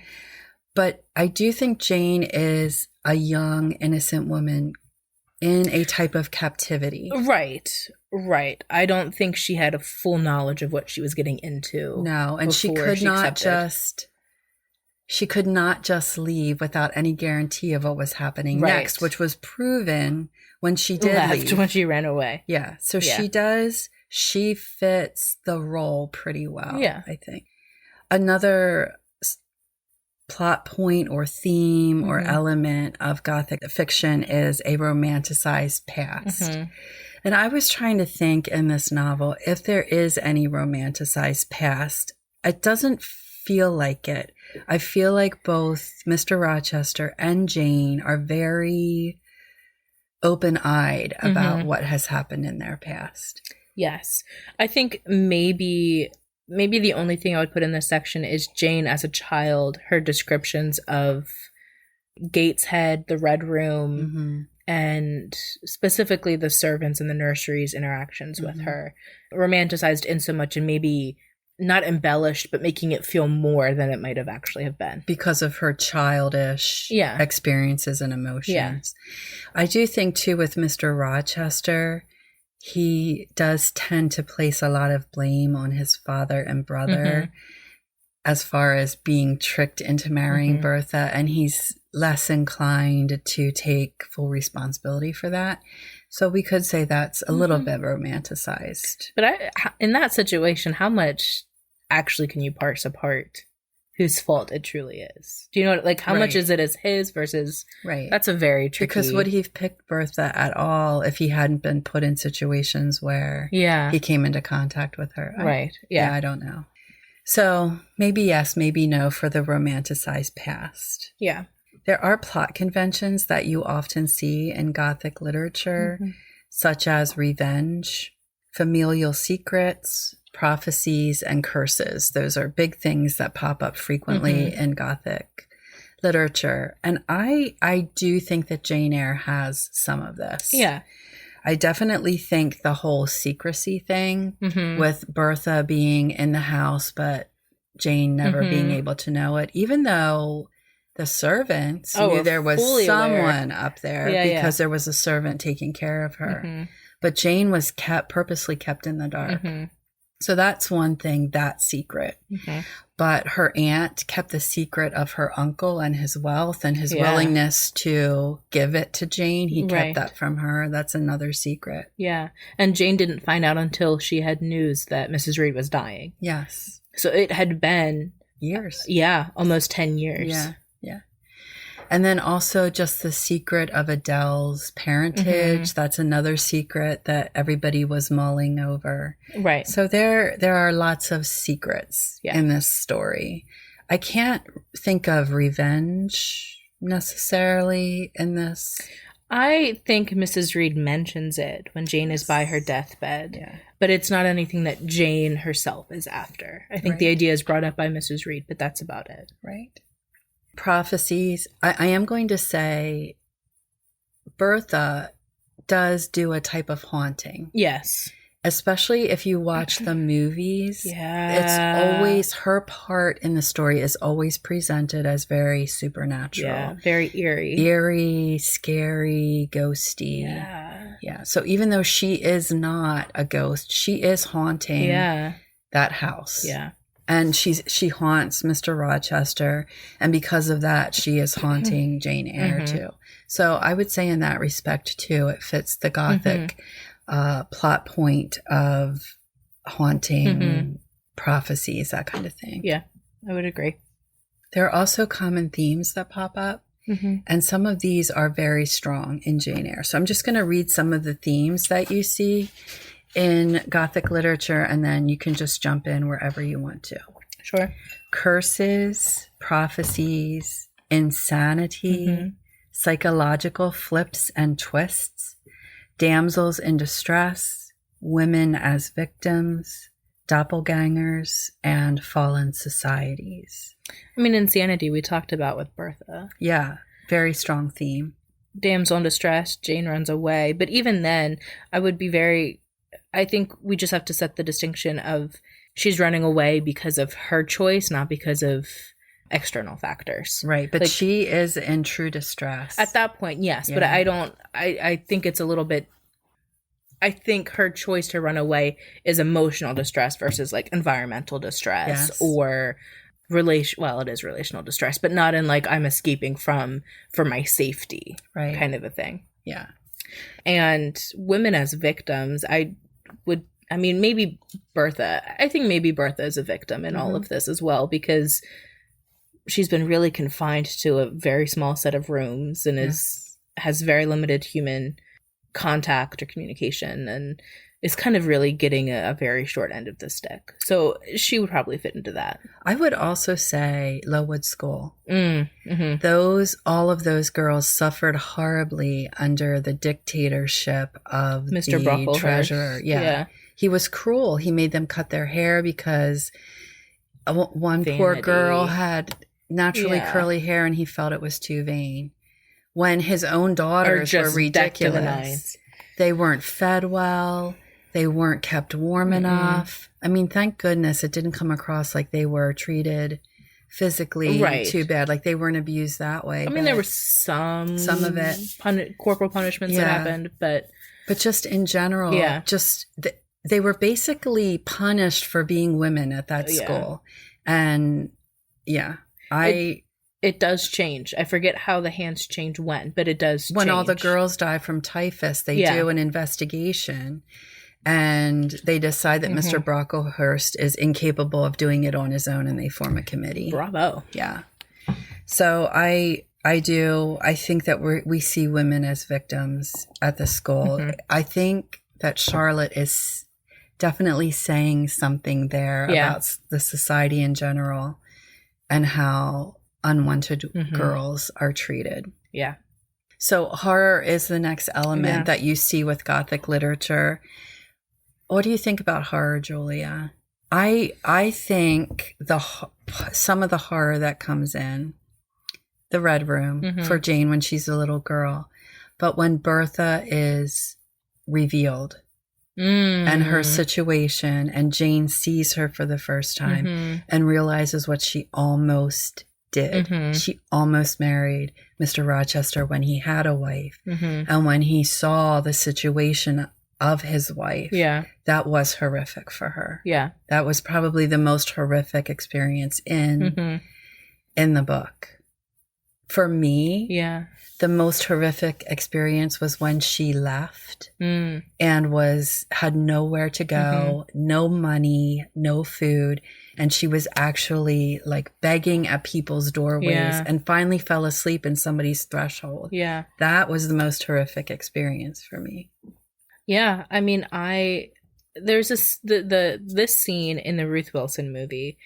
But I do think Jane is a young, innocent woman in a type of captivity. Right. I don't think she had a full knowledge of what she was getting into. No, and she could not just leave without any guarantee of what was happening next, which was proven when she did leave. When she ran away. Yeah. So she fits the role pretty well, I think. Another plot point or theme or element of Gothic fiction is a romanticized past. And I was trying to think in this novel if there is any romanticized past. It doesn't feel like it. I feel like both Mr. Rochester and Jane are very open-eyed about what has happened in their past. Yes. I think maybe the only thing I would put in this section is Jane as a child, her descriptions of Gateshead, the Red Room, and specifically the servants and the nursery's interactions with her. Romanticized in so much and maybe not embellished, but making it feel more than it might have actually have been. Because of her childish experiences and emotions. Yeah. I do think, too, with Mr. Rochester, he does tend to place a lot of blame on his father and brother as far as being tricked into marrying Bertha, and he's less inclined to take full responsibility for that. So we could say that's a little bit romanticized. But in that situation, how much actually can you parse apart whose fault it truly is? Do you know, like, how much is it as his versus... Right. That's a very tricky... Because would he have picked Bertha at all if he hadn't been put in situations where he came into contact with her? Right. I don't know. So maybe yes, maybe no for the romanticized past. Yeah. There are plot conventions that you often see in Gothic literature, such as revenge, familial secrets, prophecies, and curses. Those are big things that pop up frequently in Gothic literature. And I do think that Jane Eyre has some of this. Yeah. I definitely think the whole secrecy thing with Bertha being in the house, but Jane never being able to know it, even though the servants knew there was someone up there because there was a servant taking care of her. But Jane was purposely kept in the dark. So that's one thing, that secret. But her aunt kept the secret of her uncle and his wealth and his willingness to give it to Jane. He kept that from her. That's another secret. Yeah. And Jane didn't find out until she had news that Mrs. Reed was dying. Yes. So it had been... years. Yeah. Almost 10 years. Yeah. And then also just the secret of Adele's parentage. That's another secret that everybody was mulling over. Right. So there are lots of secrets in this story. I can't think of revenge necessarily in this. I think Mrs. Reed mentions it when Jane is by her deathbed, but it's not anything that Jane herself is after. I think the idea is brought up by Mrs. Reed, but that's about it. Right. Prophecies. I am going to say Bertha does do a type of haunting. Yes. Especially if you watch the movies. It's always, her part in the story is always presented as very supernatural. Yeah, very eerie. Eerie, scary, ghosty. Yeah. So even though she is not a ghost, she is haunting that house. Yeah. And she haunts Mr. Rochester, and because of that, she is haunting Jane Eyre too. So I would say in that respect too, it fits the Gothic plot point of haunting, prophecies, that kind of thing. Yeah, I would agree. There are also common themes that pop up, and some of these are very strong in Jane Eyre. So I'm just going to read some of the themes that you see in Gothic literature, and then you can just jump in wherever you want to. Sure. Curses, prophecies, insanity, psychological flips and twists, damsels in distress, women as victims, doppelgangers, and fallen societies. I mean, insanity we talked about with Bertha. Yeah, very strong theme. Damsel in distress, Jane runs away. But even then, I think we just have to set the distinction of she's running away because of her choice, not because of external factors. Right. But she is in true distress. At that point, yes. Yeah. But I think it's a little bit, I think her choice to run away is emotional distress versus like environmental distress or it is relational distress, but not in like I'm escaping for my safety kind of a thing. Yeah. And women as victims, maybe Bertha. I think maybe Bertha is a victim in all of this as well, because she's been really confined to a very small set of rooms and has very limited human contact or communication, and is kind of really getting a very short end of the stick. So she would probably fit into that. I would also say Lowood School. Mm-hmm. All of those girls suffered horribly under the dictatorship of Mr. the Brocklehurst. treasurer. Yeah. He was cruel. He made them cut their hair because one poor girl had naturally curly hair and he felt it was too vain. When his own daughters were ridiculous. They weren't fed well. They weren't kept warm enough. I mean, thank goodness it didn't come across like they were treated physically too bad. Like they weren't abused that way. I mean, there were some of it. Corporal punishments that happened, but just in general, they were basically punished for being women at that school. And it does change. I forget how the hands change when, but it does change. When all the girls die from typhus, they do an investigation and they decide that Mr. Brocklehurst is incapable of doing it on his own and they form a committee. Bravo. Yeah. So I think that we see women as victims at the school. I think that Charlotte is definitely saying something there about the society in general and how unwanted girls are treated. Yeah. So horror is the next element that you see with Gothic literature. What do you think about horror, Julia? I think some of the horror that comes in the Red Room for Jane when she's a little girl, but when Bertha is revealed and her situation and Jane sees her for the first time and realizes what she almost did. She almost married Mr. Rochester when he had a wife. And when he saw the situation of his wife, that was horrific for her. Yeah. That was probably the most horrific experience in the book. For me, the most horrific experience was when she left and had nowhere to go, no money, no food. And she was actually like begging at people's doorways and finally fell asleep in somebody's threshold. Yeah. That was the most horrific experience for me. Yeah. I mean, there's this scene in the Ruth Wilson movie.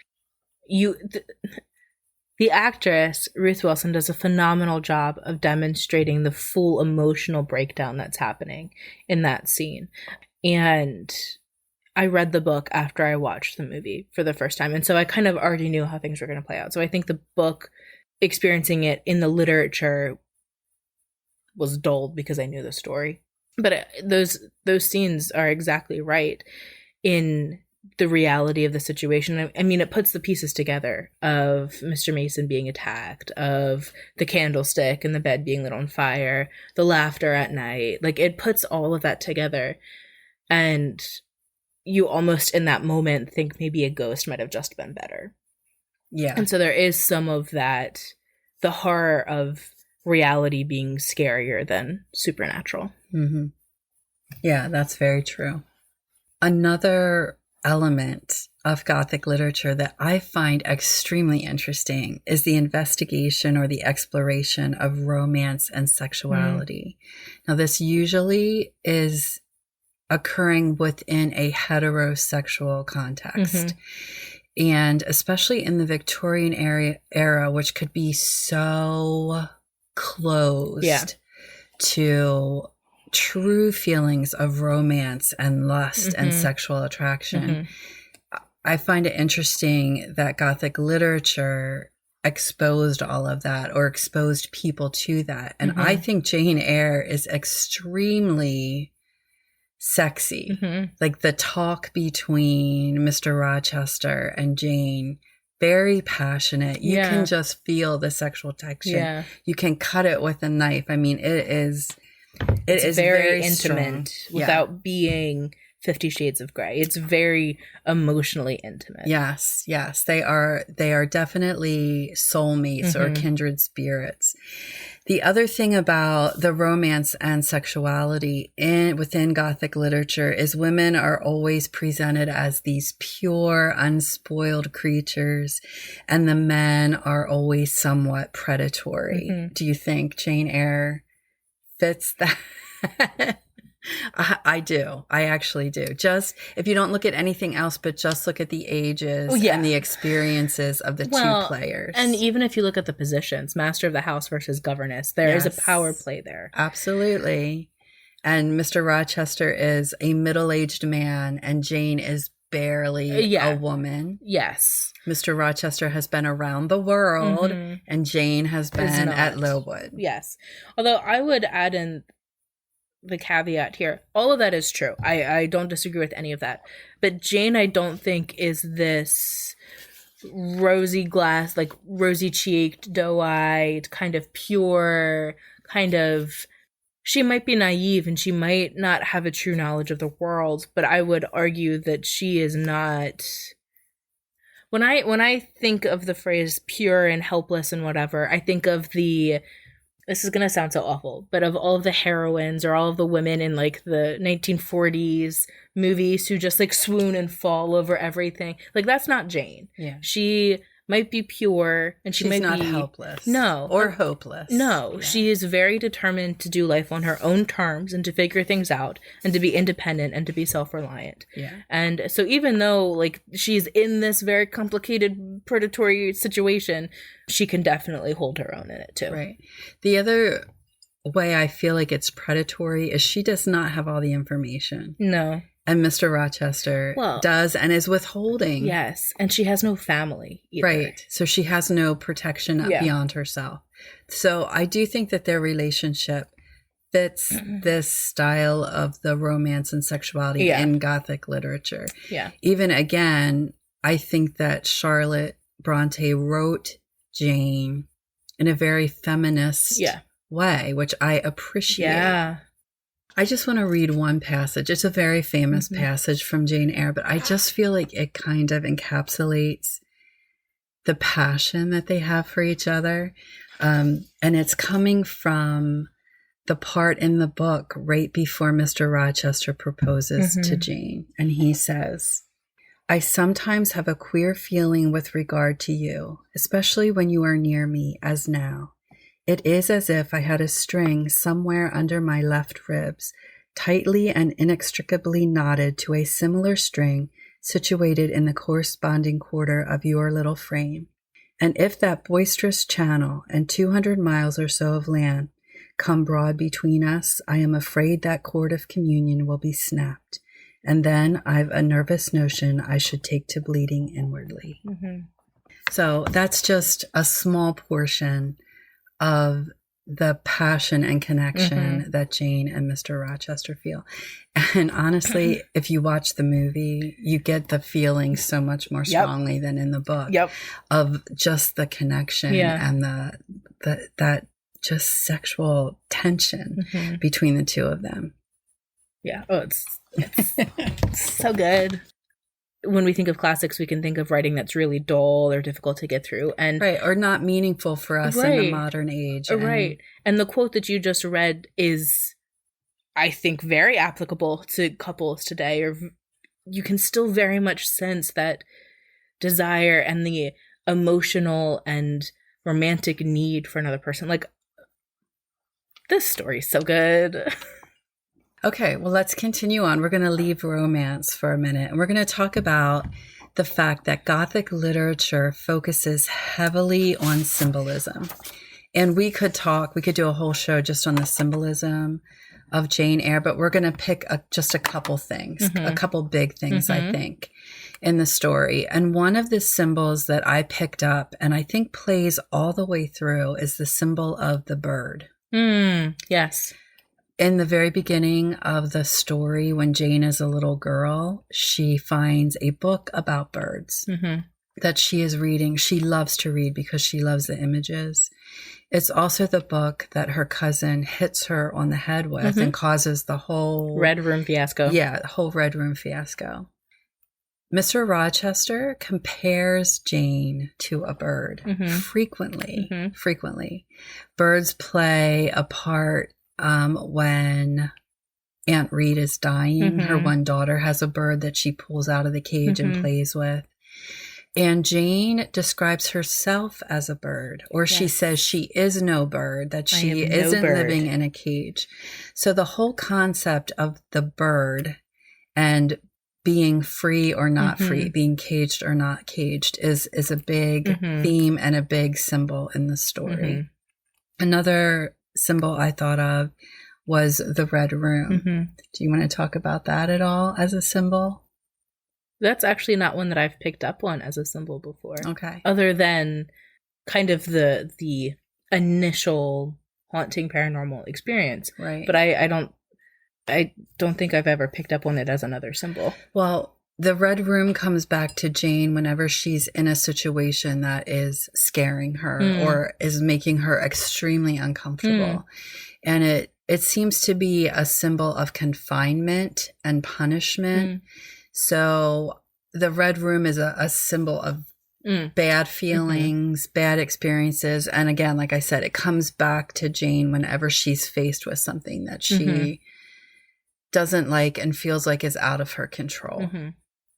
The actress, Ruth Wilson, does a phenomenal job of demonstrating the full emotional breakdown that's happening in that scene. And I read the book after I watched the movie for the first time. And so I kind of already knew how things were going to play out. So I think the book, experiencing it in the literature, was dulled because I knew the story. But those scenes are exactly right in the reality of the situation. I mean, it puts the pieces together of Mr. Mason being attacked, of the candlestick and the bed being lit on fire, the laughter at night. Like, it puts all of that together. And you almost in that moment think maybe a ghost might have just been better. Yeah. And so there is some of that, the horror of reality being scarier than supernatural. Yeah, that's very true. Another element of Gothic literature that I find extremely interesting is the investigation or the exploration of romance and sexuality. Now, this usually is occurring within a heterosexual context. And especially in the Victorian era, which could be so closed to true feelings of romance and lust and sexual attraction. I find it interesting that Gothic literature exposed all of that or exposed people to that. And I think Jane Eyre is extremely sexy. Like the talk between Mr. Rochester and Jane, very passionate. You can just feel the sexual tension. You can cut it with a knife. I mean, it is very intimate without being 50 Shades of Grey. It's very emotionally intimate. Yes. They are definitely soulmates or kindred spirits. The other thing about the romance and sexuality within Gothic literature is women are always presented as these pure, unspoiled creatures, and the men are always somewhat predatory. Mm-hmm. Do you think Jane Eyre fits that? I do. I actually do. Just if you don't look at anything else, but just look at the ages and the experiences of the two players. And even if you look at the positions, master of the house versus governess, there is a power play there. Absolutely. And Mr. Rochester is a middle-aged man and Jane is barely a woman. Yes. Mr. Rochester has been around the world and Jane has been at Lowood. Yes. Although I would add in the caveat here, all of that is true. I don't disagree with any of that. But Jane, I don't think is this rosy glass, like rosy cheeked, doe-eyed, kind of pure, kind of, she might be naive and she might not have a true knowledge of the world, but I would argue that she is not. When I think of the phrase pure and helpless and whatever, I think of this is going to sound so awful, but of all of the heroines or all of the women in like the 1940s movies who just like swoon and fall over everything. Like that's not Jane. Yeah. She might be pure and she's not helpless. No. Or hopeless. No. Yeah. She is very determined to do life on her own terms and to figure things out and to be independent and to be self-reliant. Yeah. And so even though like she's in this very complicated predatory situation, she can definitely hold her own in it too. Right. The other way I feel like it's predatory is she does not have all the information. No. And Mr. Rochester does and is withholding. Yes. And she has no family either. Right. So she has no protection beyond herself. So I do think that their relationship fits this style of the romance and sexuality in Gothic literature. Yeah. Even again, I think that Charlotte Brontë wrote Jane in a very feminist way, which I appreciate. Yeah. I just want to read one passage. It's a very famous passage from Jane Eyre, but I just feel like it kind of encapsulates the passion that they have for each other. And it's coming from the part in the book right before Mr. Rochester proposes to Jane. And he says, I sometimes have a queer feeling with regard to you, especially when you are near me, as now. It is as if I had a string somewhere under my left ribs, tightly and inextricably knotted to a similar string situated in the corresponding quarter of your little frame. And if that boisterous channel and 200 miles or so of land come broad between us, I am afraid that cord of communion will be snapped. And then I've a nervous notion I should take to bleeding inwardly. So that's just a small portion of the passion and connection that Jane and Mr. Rochester feel. And honestly, if you watch the movie, you get the feeling so much more strongly than in the book of just the connection and that just sexual tension between the two of them. Yeah. Oh, it's so good. When we think of classics, we can think of writing that's really dull or difficult to get through. And or not meaningful for us in the modern age. And the quote that you just read is, I think, very applicable to couples today. Or you can still very much sense that desire and the emotional and romantic need for another person. Like, this story's so good. Okay, well, let's continue on. We're going to leave romance for a minute, and we're going to talk about the fact that Gothic literature focuses heavily on symbolism. And we could do a whole show just on the symbolism of Jane Eyre, but we're going to pick just a couple things, a couple big things, I think, in the story. And one of the symbols that I picked up and I think plays all the way through is the symbol of the bird. Yes. In the very beginning of the story, when Jane is a little girl, she finds a book about birds that she is reading. She loves to read because she loves the images. It's also the book that her cousin hits her on the head with and causes the whole Red Room fiasco. Yeah, the whole Red Room fiasco. Mr. Rochester compares Jane to a bird frequently. Birds play a part when Aunt Reed is dying. Her one daughter has a bird that she pulls out of the cage and plays with. And Jane describes herself as a bird, or she says she is no bird, that she isn't living in a cage. So the whole concept of the bird and being free or not free, being caged or not caged is a big theme and a big symbol in the story. Another symbol I thought of was the Red Room. Do you want to talk about that at all as a symbol? That's actually not one that I've picked up on as a symbol before. Okay. Other than kind of the initial haunting paranormal experience. Right. But I don't think I've ever picked up on it as another symbol. Well, the Red Room comes back to Jane whenever she's in a situation that is scaring her or is making her extremely uncomfortable. And it seems to be a symbol of confinement and punishment. So the Red Room is a symbol of bad feelings, bad experiences. And again, like I said, it comes back to Jane whenever she's faced with something that she doesn't like and feels like is out of her control.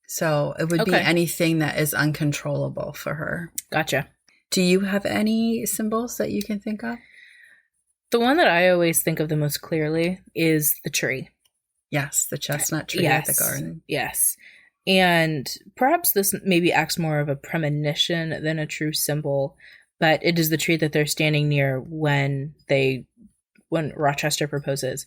So it would be anything that is uncontrollable for her. Gotcha. Do you have any symbols that you can think of? The one that I always think of the most clearly is the tree. Yes, the chestnut tree at the garden. Yes. And perhaps this maybe acts more of a premonition than a true symbol, but it is the tree that they're standing near when Rochester proposes.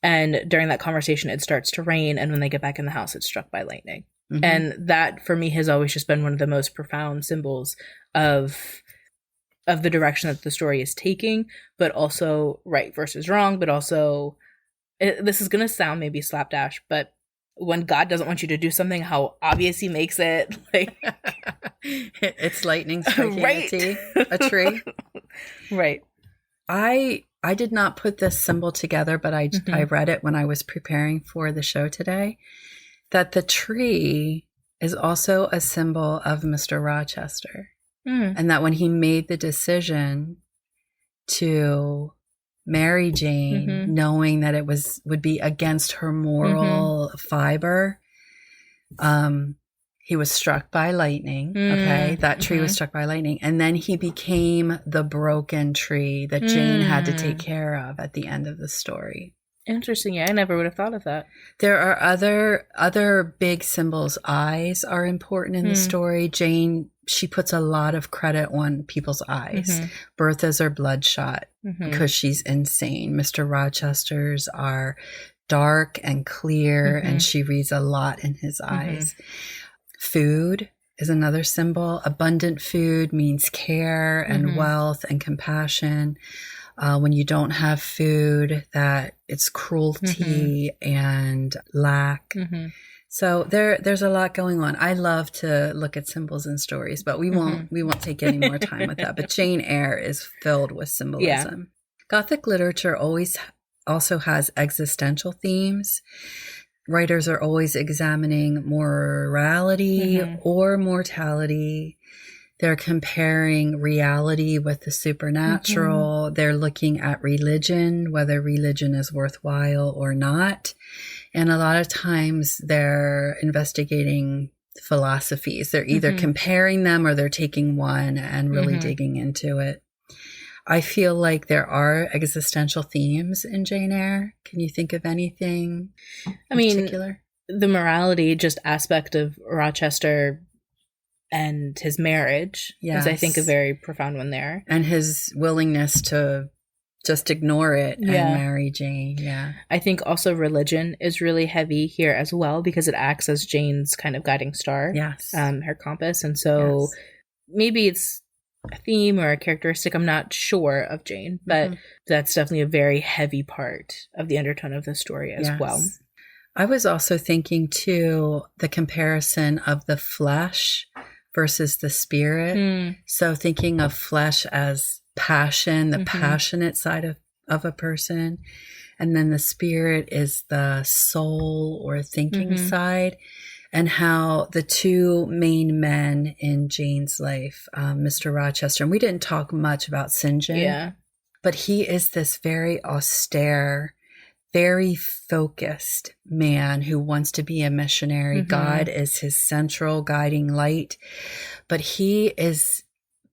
And during that conversation, it starts to rain, and when they get back in the house, it's struck by lightning. And that, for me, has always just been one of the most profound symbols of the direction that the story is taking, but also right versus wrong, but also... this is going to sound maybe slapdash, but when God doesn't want you to do something, how obvious he makes it. Like it's lightning striking a tree. Right. I did not put this symbol together, but I read it when I was preparing for the show today, that the tree is also a symbol of Mr. Rochester. And that when he made the decision to marry Jane, knowing that it would be against her moral fiber, he was struck by lightning. That tree was struck by lightning, and then he became the broken tree that Jane had to take care of at the end of the story. Interesting. Yeah, I never would have thought of that. There are other big symbols. Eyes are important in the story. Jane, she puts a lot of credit on people's eyes. Bertha's are bloodshot because she's insane. Mr. Rochester's are dark and clear, and she reads a lot in his eyes. Food is another symbol. Abundant food means care and wealth and compassion. When you don't have food, that it's cruelty and lack. So there's a lot going on. I love to look at symbols in stories, but we won't take any more time with that. But Jane Eyre is filled with symbolism. Yeah. Gothic literature also has existential themes. Writers are always examining morality or mortality. They're comparing reality with the supernatural. They're looking at religion, whether religion is worthwhile or not. And a lot of times they're investigating philosophies. They're either comparing them or they're taking one and really digging into it. I feel like there are existential themes in Jane Eyre. Can you think of anything in particular? The morality just aspect of Rochester and his marriage is, I think, a very profound one there. And his willingness to just ignore it and marry Jane. Yeah. I think also religion is really heavy here as well, because it acts as Jane's kind of guiding star. Yes. Her compass. And so maybe it's a theme or a characteristic, I'm not sure, of Jane, but that's definitely a very heavy part of the undertone of the story as well. I was also thinking too, the comparison of the flesh versus the spirit. So thinking of flesh as passion, the passionate side of a person, and then the spirit is the soul or thinking side. and how the two main men in Jane's life, Mr. Rochester, and we didn't talk much about St. John, but he is this very austere, very focused man who wants to be a missionary. God is his central guiding light, but he is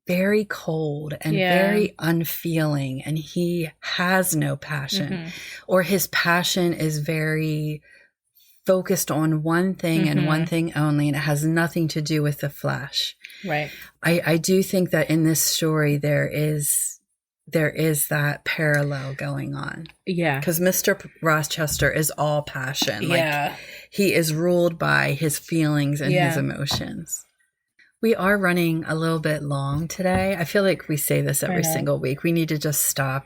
very cold and very unfeeling, and he has no passion, or his passion is very focused on one thing and one thing only, and it has nothing to do with the flesh. Right. I do think that in this story there is that parallel going on. Yeah. Because Mr. Rochester is all passion. Yeah. Like, he is ruled by his feelings and his emotions. We are running a little bit long today. I feel like we say this every single week. We need to just stop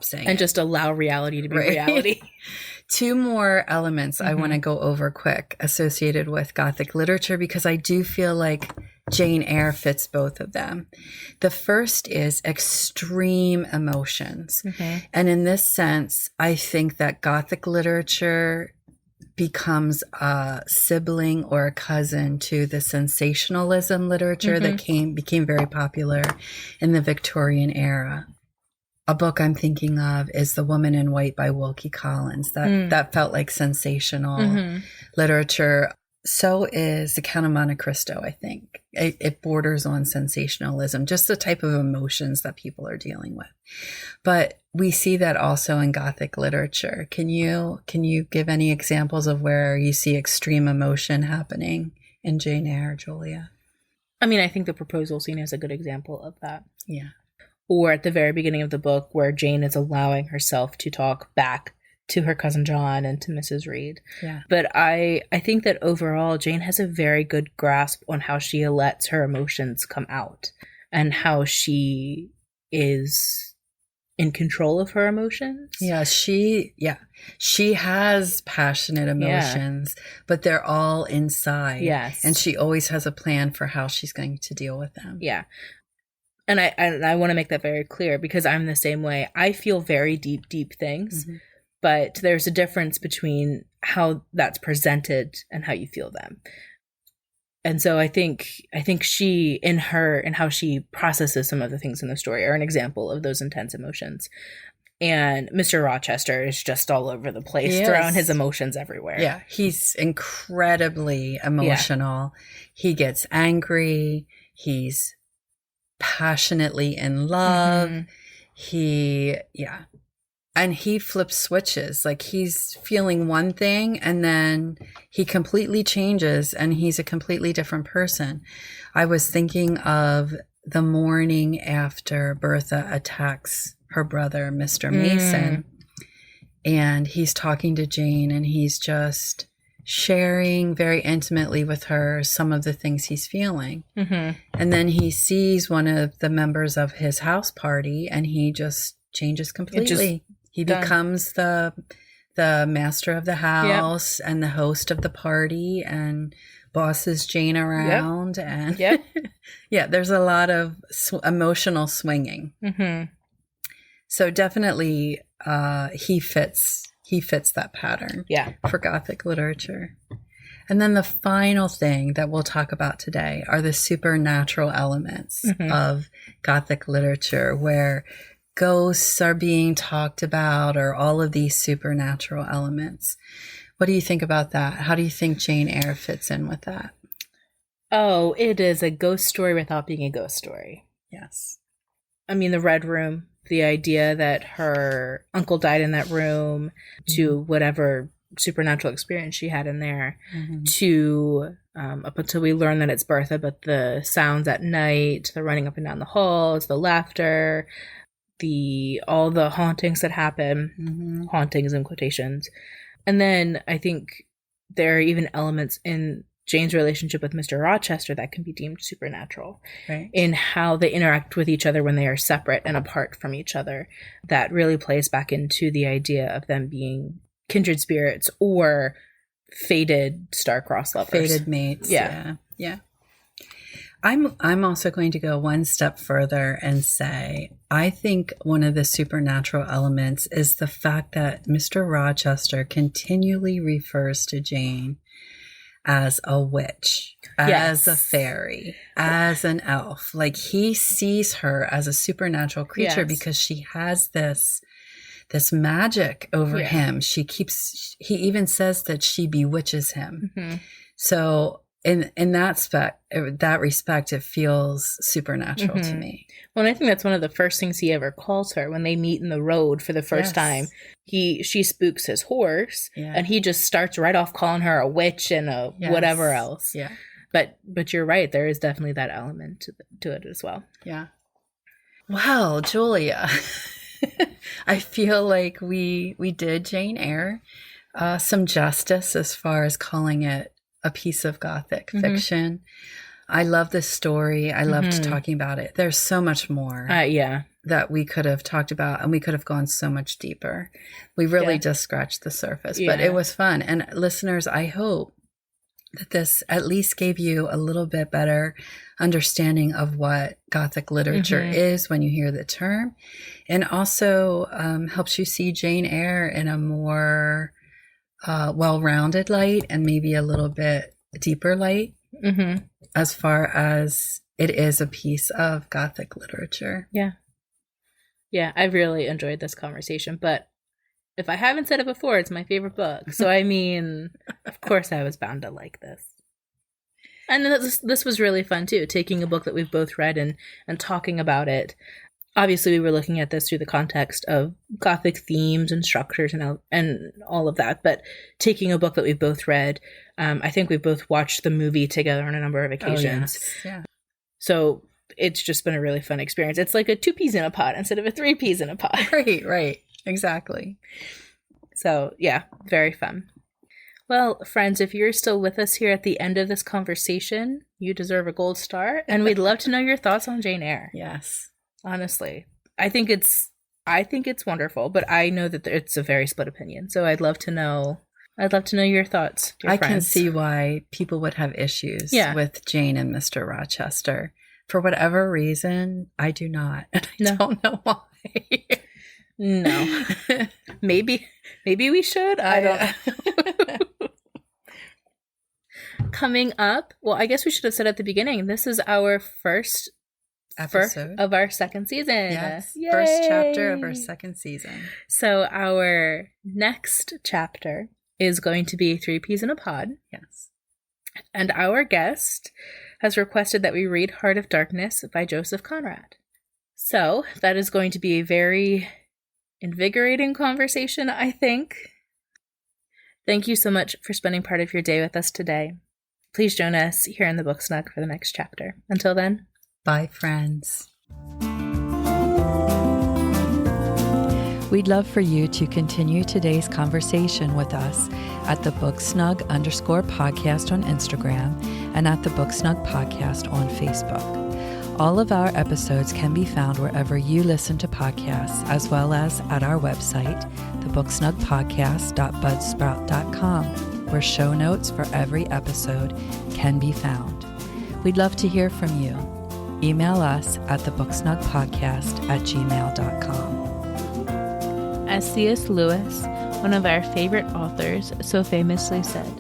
saying and it. Just allow reality to be reality. 2 more elements I want to go over quick associated with Gothic literature, because I do feel like Jane Eyre fits both of them. The first is extreme emotions. And in this sense, I think that Gothic literature becomes a sibling or a cousin to the sensationalism literature that became very popular in the Victorian era. A book I'm thinking of is The Woman in White by Wilkie Collins. That felt like sensational literature. So is The Count of Monte Cristo, I think. It borders on sensationalism, just the type of emotions that people are dealing with. But we see that also in Gothic literature. Can you give any examples of where you see extreme emotion happening in Jane Eyre, Julia? I mean, I think the proposal scene is a good example of that. Yeah. Or at the very beginning of the book, where Jane is allowing herself to talk back to her cousin John and to Mrs. Reed. Yeah. But I think that overall, Jane has a very good grasp on how she lets her emotions come out and how she is in control of her emotions. Yeah, she has passionate emotions, but they're all inside. Yes. And she always has a plan for how she's going to deal with them. Yeah. And I want to make that very clear, because I'm the same way. I feel very deep, deep things, but there's a difference between how that's presented and how you feel them. And so I think she, in how she processes some of the things in the story, are an example of those intense emotions. And Mr. Rochester is just all over the place, throwing his emotions everywhere. Yeah, he's incredibly emotional. Yeah. He gets angry. He's passionately in love. And he flips switches. Like, he's feeling one thing and then he completely changes and he's a completely different person. I was thinking of the morning after Bertha attacks her brother, Mr. Mason, and he's talking to Jane and he's just sharing very intimately with her some of the things he's feeling. And then he sees one of the members of his house party and he just changes completely. He becomes the master of the house and the host of the party and bosses Jane around. And there's a lot of emotional swinging. So definitely he fits that pattern for Gothic literature. And then the final thing that we'll talk about today are the supernatural elements of Gothic literature, where ghosts are being talked about, or all of these supernatural elements. What do you think about that? How do you think Jane Eyre fits in with that? Oh, it is a ghost story without being a ghost story. Yes. I mean, the Red Room, the idea that her uncle died in that room, to whatever supernatural experience she had in there, to up until we learn that it's Bertha, but the sounds at night, the running up and down the halls, the laughter, all the hauntings that happen, hauntings in quotations. And then I think there are even elements in Jane's relationship with Mr. Rochester that can be deemed supernatural, in how they interact with each other when they are separate and apart from each other. That really plays back into the idea of them being kindred spirits or fated star-crossed lovers. Fated mates. Yeah. I'm also going to go one step further and say, I think one of the supernatural elements is the fact that Mr. Rochester continually refers to Jane as a witch, as a fairy, as an elf. Like, he sees her as a supernatural creature because she has this magic over him. He even says that she bewitches him. Mm-hmm. So in that respect, it feels supernatural to me. Well, and I think that's one of the first things he ever calls her when they meet in the road for the first time. She spooks his horse, and he just starts right off calling her a witch and a whatever else. Yeah. But you're right. There is definitely that element to it as well. Yeah. Well, Julia, I feel like we did Jane Eyre some justice as far as calling it a piece of Gothic fiction. I love this story. I loved talking about it. There's so much more that we could have talked about, and we could have gone so much deeper. We really just scratched the surface, but it was fun. And listeners, I hope that this at least gave you a little bit better understanding of what Gothic literature is when you hear the term, and also helps you see Jane Eyre in a more well-rounded light, and maybe a little bit deeper light, as far as it is a piece of Gothic literature. Yeah, I really enjoyed this conversation, but if I haven't said it before, it's my favorite book. So, I mean, of course I was bound to like this. And this was really fun, too, taking a book that we've both read and talking about it. Obviously, we were looking at this through the context of Gothic themes and structures and all of that. But taking a book that we've both read, I think we've both watched the movie together on a number of occasions. Oh, yes. Yeah. So it's just been a really fun experience. It's like a 2 peas in a pod instead of a 3 peas in a pod. Right. Exactly. So, yeah, very fun. Well, friends, if you're still with us here at the end of this conversation, you deserve a gold star. And we'd love to know your thoughts on Jane Eyre. Yes. Honestly, I think it's wonderful, but I know that it's a very split opinion. So I'd love to know your thoughts. I can see why people would have issues with Jane and Mr. Rochester. For whatever reason, I do not. And I don't know why. No. Maybe we should. I don't know. Coming up, well, I guess we should have said at the beginning, this is our first episode of our second season. Yes. Yay! First chapter of our second season. So our next chapter is going to be 3 Peas in a Pod. Yes. And our guest has requested that we read Heart of Darkness by Joseph Conrad. So that is going to be a very invigorating conversation, I think. Thank you so much for spending part of your day with us today. Please join us here in the Book Snug for the next chapter. Until then, bye, friends. We'd love for you to continue today's conversation with us at the BookSnug_podcast on Instagram and at the BookSnug Podcast on Facebook. All of our episodes can be found wherever you listen to podcasts, as well as at our website, thebooksnugpodcast.budsprout.com, where show notes for every episode can be found. We'd love to hear from you. Email us at thebooksnugpodcast@gmail.com. As C.S. Lewis, one of our favorite authors, so famously said,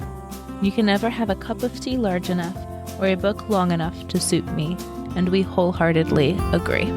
"You can never have a cup of tea large enough or a book long enough to suit me," and we wholeheartedly agree.